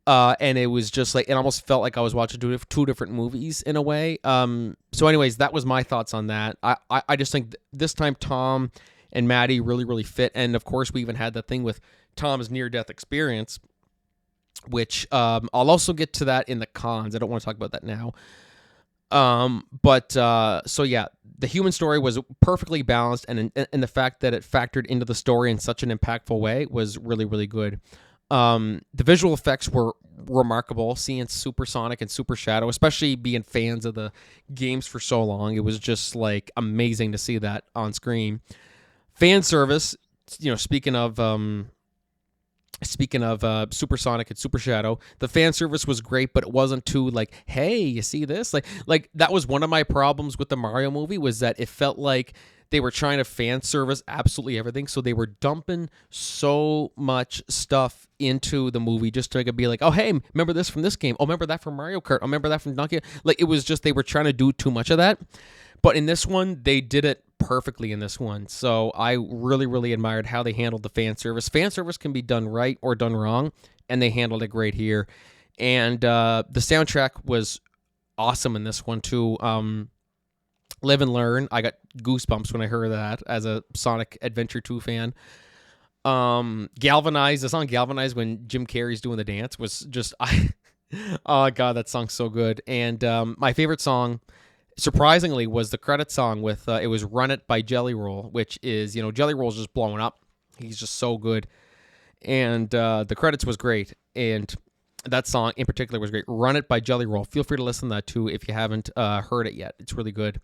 And it was just it almost felt like I was watching 2 different movies in a way. So anyways, that was my thoughts on that. I just think this time Tom and Maddie really, really fit. And of course, we even had that thing with Tom's near-death experience. which I'll also get to that in the cons. I don't want to talk about that now. So yeah, the human story was perfectly balanced, and the fact that it factored into the story in such an impactful way was really, really good. The visual effects were remarkable. Seeing Super Sonic and Super Shadow, especially being fans of the games for so long, it was just like amazing to see that on screen. Fan service, speaking of Super Sonic and Super Shadow, the fan service was great, but it wasn't too like, hey, you see this? Like that was one of my problems with the Mario movie, was that it felt like they were trying to fan service absolutely everything. So they were dumping so much stuff into the movie just to be like, oh, hey, remember this from this game? Oh, remember that from Mario Kart? Oh, remember that from Donkey? Like, it was just, they were trying to do too much of that. But in this one, they did it perfectly in this one. So I really, really admired how they handled the fan service. Fan service can be done right or done wrong, and they handled it great here. And the soundtrack was awesome in this one too. Live and Learn, I got goosebumps when I heard that as a Sonic Adventure 2 fan. Galvanize, the song Galvanize when Jim Carrey's doing the dance was just, oh god, that song's so good. And my favorite song, surprisingly, was the credit song with, it was Run It by Jelly Roll, which is, Jelly Roll's just blowing up. He's just so good. And the credits was great. And that song in particular was great. Run It by Jelly Roll. Feel free to listen to that too if you haven't heard it yet. It's really good.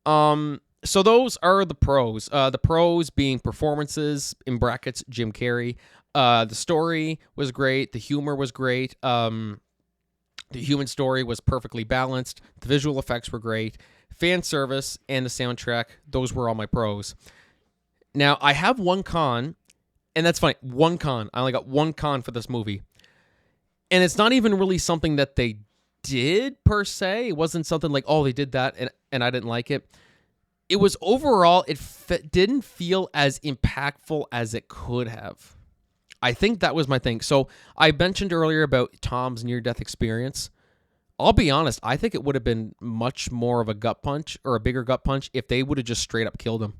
So those are the pros. The pros being performances, in brackets, Jim Carrey. The story was great. The humor was great. The human story was perfectly balanced. The visual effects were great. Fan service and the soundtrack, those were all my pros. Now, I have one con, and that's fine. One con. I only got one con for this movie. And it's not even really something that they did per se. It wasn't something like, oh, they did that and I didn't like it. It was overall, didn't feel as impactful as it could have. I think that was my thing. So I mentioned earlier about Tom's near-death experience. I'll be honest, I think it would have been much more of a gut punch, or a bigger gut punch, if they would have just straight up killed him.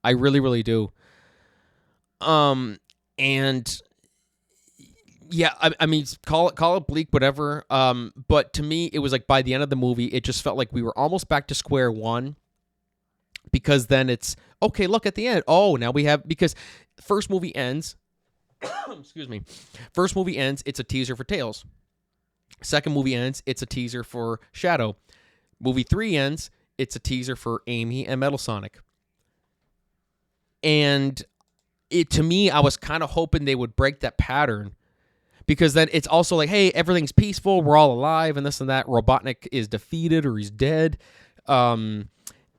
I really, really do. And yeah, I mean, call it bleak, whatever. But to me, it was like by the end of the movie, it just felt like we were almost back to square one. Because then it's, okay, look at the end. Oh, now we have, because first movie ends, excuse me. First movie ends, it's a teaser for Tails. Second movie ends, it's a teaser for Shadow. Movie 3 ends, it's a teaser for Amy and Metal Sonic. And to me, I was kind of hoping they would break that pattern. Because then it's also like, hey, everything's peaceful, we're all alive, and this and that. Robotnik is defeated or he's dead.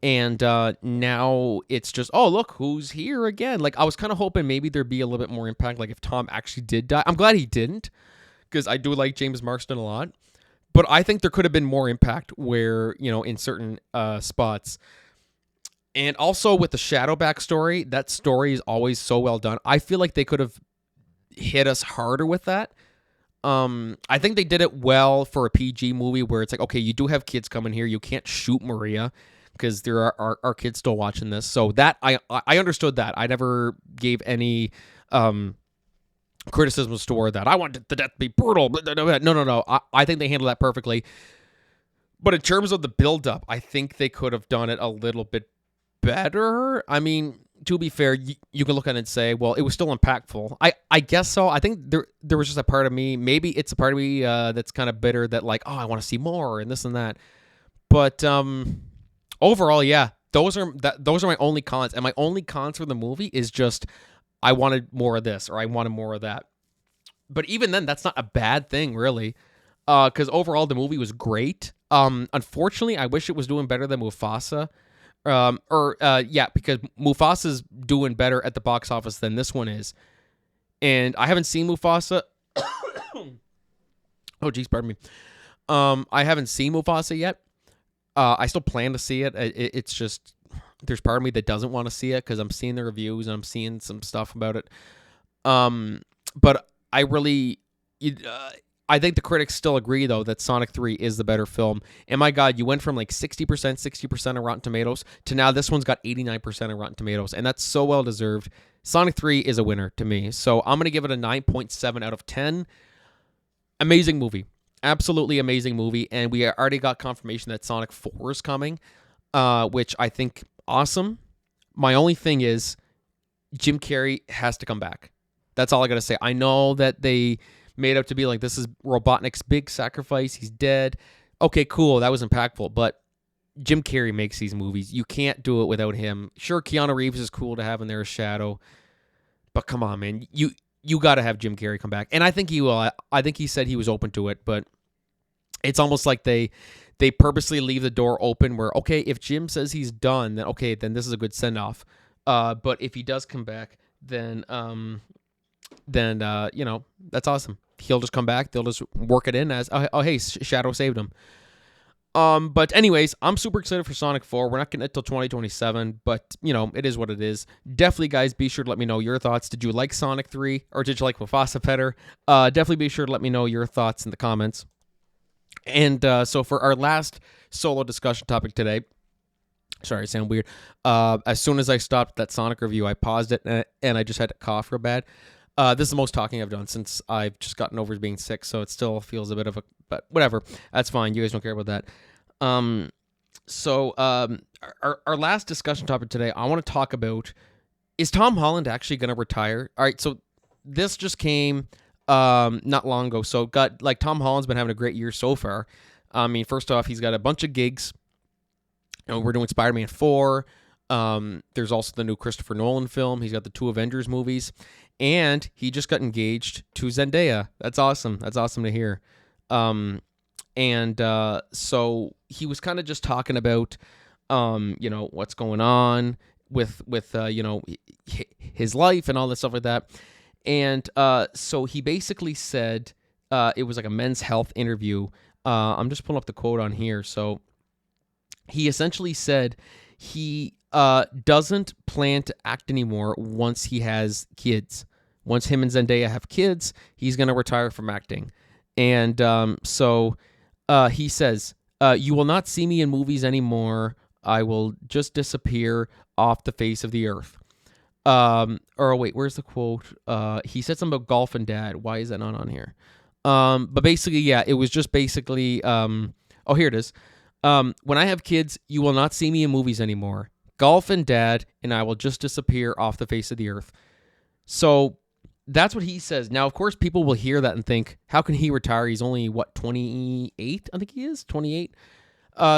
And now it's just, oh, look, who's here again? Like, I was kind of hoping maybe there'd be a little bit more impact, like if Tom actually did die. I'm glad he didn't, because I do like James Marsden a lot. But I think there could have been more impact where, in certain spots. And also with the Shadow backstory, that story is always so well done. I feel like they could have hit us harder with that. I think they did it well for a PG movie where it's like, okay, you do have kids coming here. You can't shoot Maria, because there are kids still watching this. So that I understood that. I never gave any criticisms toward that. I want the death to be brutal. No. I think they handled that perfectly. But in terms of the build-up, I think they could have done it a little bit better. I mean, to be fair, you can look at it and say, well, it was still impactful. I guess so. I think there was just a part of me, maybe it's a part of me that's kind of bitter that like, oh, I want to see more and this and that. But overall, yeah, those are my only cons. And my only cons for the movie is just I wanted more of this or I wanted more of that. But even then, that's not a bad thing, really, because overall the movie was great. Unfortunately, I wish it was doing better than Mufasa. Because Mufasa's doing better at the box office than this one is. And I haven't seen Mufasa. Oh, geez, pardon me. I haven't seen Mufasa yet. I still plan to see it. It's just, there's part of me that doesn't want to see it because I'm seeing the reviews and I'm seeing some stuff about it. But I really, I think the critics still agree, though, that Sonic 3 is the better film. And my God, you went from like 60% of Rotten Tomatoes to now this one's got 89% of Rotten Tomatoes. And that's so well deserved. Sonic 3 is a winner to me. So I'm going to give it a 9.7 out of 10. Amazing movie. Absolutely amazing movie. And we already got confirmation that Sonic 4 is coming, which I think awesome. My only thing is Jim Carrey has to come back. That's all I got to say. I know that they made out to be like, this is Robotnik's big sacrifice. He's dead. Okay, cool. That was impactful. But Jim Carrey makes these movies. You can't do it without him. Sure, Keanu Reeves is cool to have in there as Shadow. But come on, man. You got to have Jim Carrey come back. And I think he will. I think he said he was open to it. But it's almost like they purposely leave the door open where, okay, if Jim says he's done, then okay, then this is a good send-off. But if he does come back, then that's awesome. He'll just come back. They'll just work it in as, oh hey, Shadow saved him. But anyways, I'm super excited for Sonic 4. We're not getting it till 2027, but it is what it is. Definitely, guys, be sure to let me know your thoughts. Did you like Sonic 3 or did you like Mufasa better? Definitely be sure to let me know your thoughts in the comments. And so for our last solo discussion topic today, sorry, I sound weird. As soon as I stopped that Sonic review, I paused it and I just had to cough real bad. This is the most talking I've done since I've just gotten over being sick, so it still feels a bit of a, but whatever. That's fine. You guys don't care about that. Our last discussion topic today, I want to talk about, is Tom Holland actually going to retire? All right, so this just came not long ago. So Tom Holland's been having a great year so far. I mean, first off, he's got a bunch of gigs. We're doing Spider-Man 4. There's also the new Christopher Nolan film. He's got the 2 Avengers movies. And he just got engaged to Zendaya. That's awesome. That's awesome to hear. So he was kind of just talking about, what's going on with his life and all this stuff like that. And so he basically said, it was like a Men's Health interview. I'm just pulling up the quote on here. So he essentially said he doesn't plan to act anymore once he has kids. Once him and Zendaya have kids, he's going to retire from acting. And so he says, you will not see me in movies anymore. I will just disappear off the face of the earth. Or wait, where's the quote? He said something about golf and dad. Why is that not on here? But basically, yeah, it was just basically, oh, here it is. When I have kids, you will not see me in movies anymore. Golf and dad, and I will just disappear off the face of the earth. So that's what he says. Now, of course, people will hear that and think, how can he retire? He's only, 28? I think he is, 28.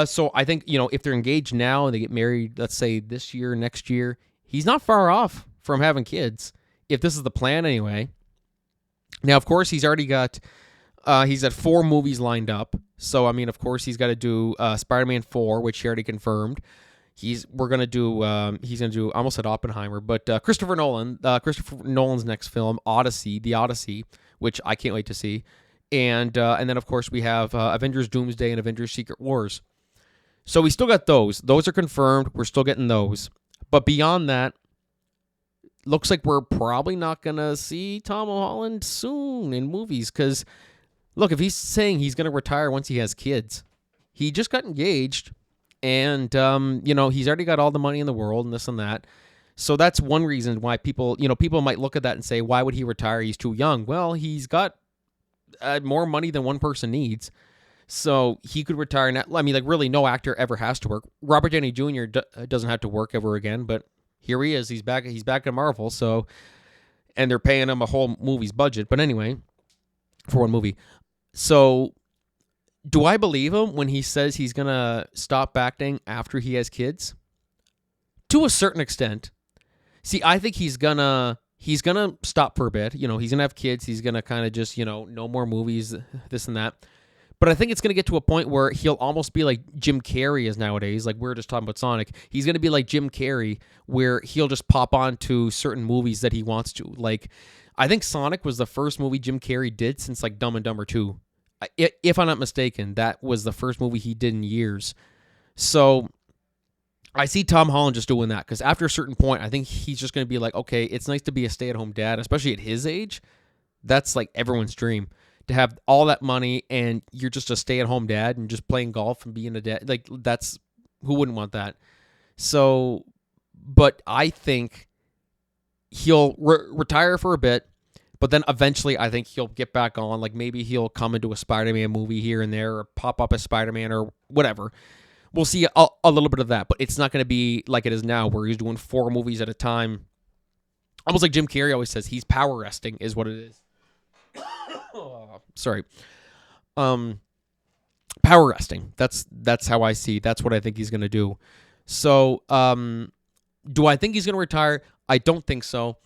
So I think, if they're engaged now and they get married, let's say this year, next year, he's not far off from having kids, if this is the plan anyway. Now, of course, he's already got, he's got 4 movies lined up. So, I mean, of course, he's got to do Spider-Man 4, which he already confirmed. He's going to do, I almost said Oppenheimer, but Christopher Nolan's next film, The Odyssey, which I can't wait to see. And then, of course, we have Avengers Doomsday and Avengers Secret Wars. So we still got those. Those are confirmed. We're still getting those. But beyond that, looks like we're probably not going to see Tom Holland soon in movies. Because, look, if he's saying he's going to retire once he has kids, he just got engaged. And, he's already got all the money in the world and this and that. So that's one reason why people might look at that and say, why would he retire? He's too young. Well, he's got more money than one person needs. So he could retire now. I mean, really, no actor ever has to work. Robert Downey Jr. Doesn't have to work ever again, but here he is. He's back at Marvel. So, and they're paying him a whole movie's budget. But anyway, for one movie. So, do I believe him when he says he's going to stop acting after he has kids? To a certain extent. See, I think he's going to stop for a bit. He's going to have kids. He's going to kind of just, no more movies, this and that. But I think it's going to get to a point where he'll almost be like Jim Carrey is nowadays. Like we were just talking about Sonic. He's going to be like Jim Carrey where he'll just pop on to certain movies that he wants to. Like, I think Sonic was the first movie Jim Carrey did since like Dumb and Dumber 2. If I'm not mistaken, that was the first movie he did in years. So I see Tom Holland just doing that because after a certain point, I think he's just going to be like, okay, it's nice to be a stay-at-home dad, especially at his age. That's like everyone's dream, to have all that money and you're just a stay-at-home dad and just playing golf and being a dad. Like, that's, who wouldn't want that? So, but I think he'll retire for a bit, But then eventually I think he'll get back on. Like maybe he'll come into a Spider-Man movie here and there or pop up as Spider-Man or whatever. We'll see a little bit of that, but it's not going to be like it is now where he's doing 4 movies at a time. Almost like Jim Carrey always says, he's power resting is what it is. Sorry. Power resting. That's how I see. That's what I think he's going to do. So, do I think he's going to retire? I don't think so.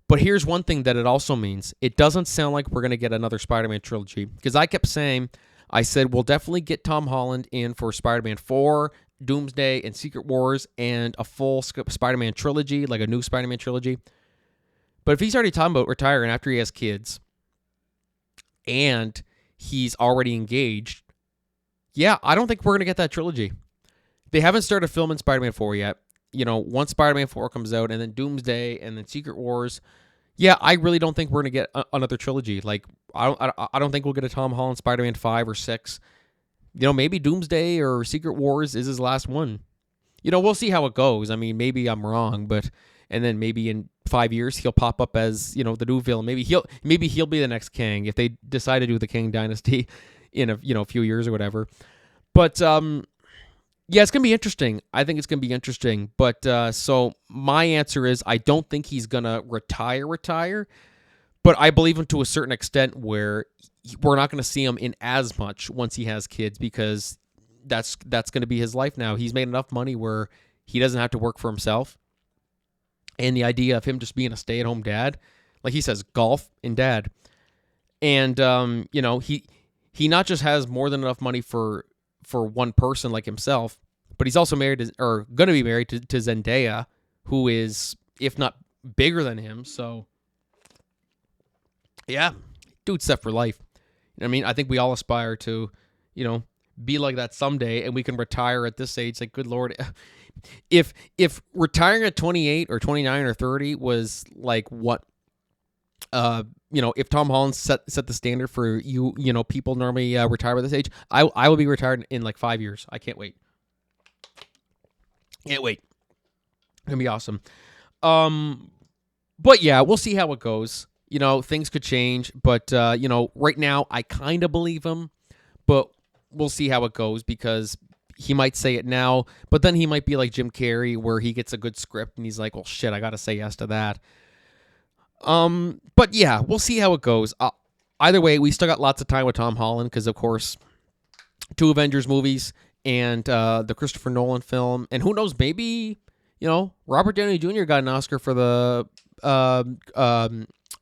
But here's one thing that it also means. It doesn't sound like we're going to get another Spider-Man trilogy. Because I kept saying, I said, we'll definitely get Tom Holland in for Spider-Man 4, Doomsday, and Secret Wars, and a full Spider-Man trilogy, like a new Spider-Man trilogy. But if he's already talking about retiring after he has kids, and he's already engaged, yeah, I don't think we're going to get that trilogy. They haven't started filming Spider-Man 4 yet. Once Spider-Man 4 comes out, and then Doomsday, and then Secret Wars, yeah, I really don't think we're going to get another trilogy. Like, I don't think we'll get a Tom Holland Spider-Man 5 or 6. Maybe Doomsday or Secret Wars is his last one. We'll see how it goes. I mean, maybe I'm wrong, and then maybe in 5 years he'll pop up as, the new villain. Maybe he'll be the next king if they decide to do the King Dynasty in a few years or whatever. But yeah, it's going to be interesting. I think it's going to be interesting. But so my answer is I don't think he's going to retire, but I believe him to a certain extent where we're not going to see him in as much once he has kids because that's going to be his life now. He's made enough money where he doesn't have to work for himself. And the idea of him just being a stay-at-home dad, like he says, golf and dad. And, he not just has more than enough money for one person like himself, but he's also going to be married to Zendaya, who is, if not bigger than him. So, yeah, dude's set for life. I mean, I think we all aspire to, be like that someday, and we can retire at this age. Like, good Lord. If retiring at 28 or 29 or 30 was like what, if Tom Holland set the standard for people normally retire by this age, I will be retired in like 5 years. I can't wait. It's gonna be awesome. But yeah, we'll see how it goes. Things could change, but right now I kind of believe him, but we'll see how it goes because he might say it now, but then he might be like Jim Carrey where he gets a good script and he's like, well, shit, I got to say yes to that. But yeah, we'll see how it goes. Either way, we still got lots of time with Tom Holland because, of course, 2 Avengers movies and the Christopher Nolan film. And who knows, maybe, Robert Downey Jr. got an Oscar for the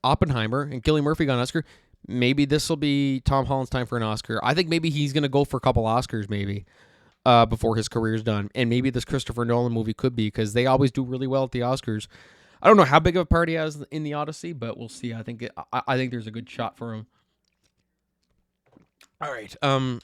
Oppenheimer and Cillian Murphy got an Oscar. Maybe this will be Tom Holland's time for an Oscar. I think maybe he's going to go for a couple Oscars maybe before his career's done. And maybe this Christopher Nolan movie could be because they always do really well at the Oscars. I don't know how big of a part he has in the Odyssey, but we'll see. I think there's a good shot for him. All right. So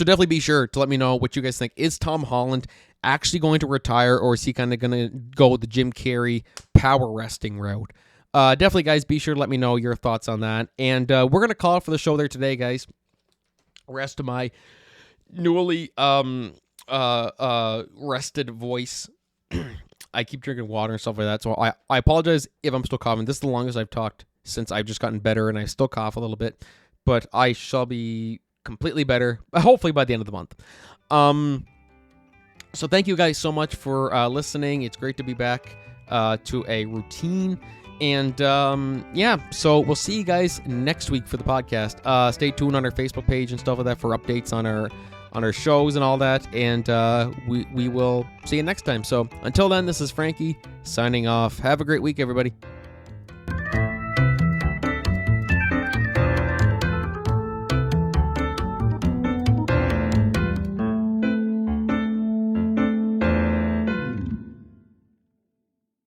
definitely be sure to let me know what you guys think. Is Tom Holland actually going to retire, or is he kind of going to go the Jim Carrey power resting route? Definitely, guys, be sure to let me know your thoughts on that. And we're going to call it for the show there today, guys. Rest of my newly rested voice. I keep drinking water and stuff like that, so I apologize if I'm still coughing. This is the longest I've talked since I've just gotten better, and I still cough a little bit. But I shall be completely better, hopefully by the end of the month. So thank you guys so much for listening. It's great to be back to a routine. And yeah, so we'll see you guys next week for the podcast. Stay tuned on our Facebook page and stuff like that for updates on our shows and all that. And we will see you next time. So until then, this is Franky signing off. Have a great week, everybody.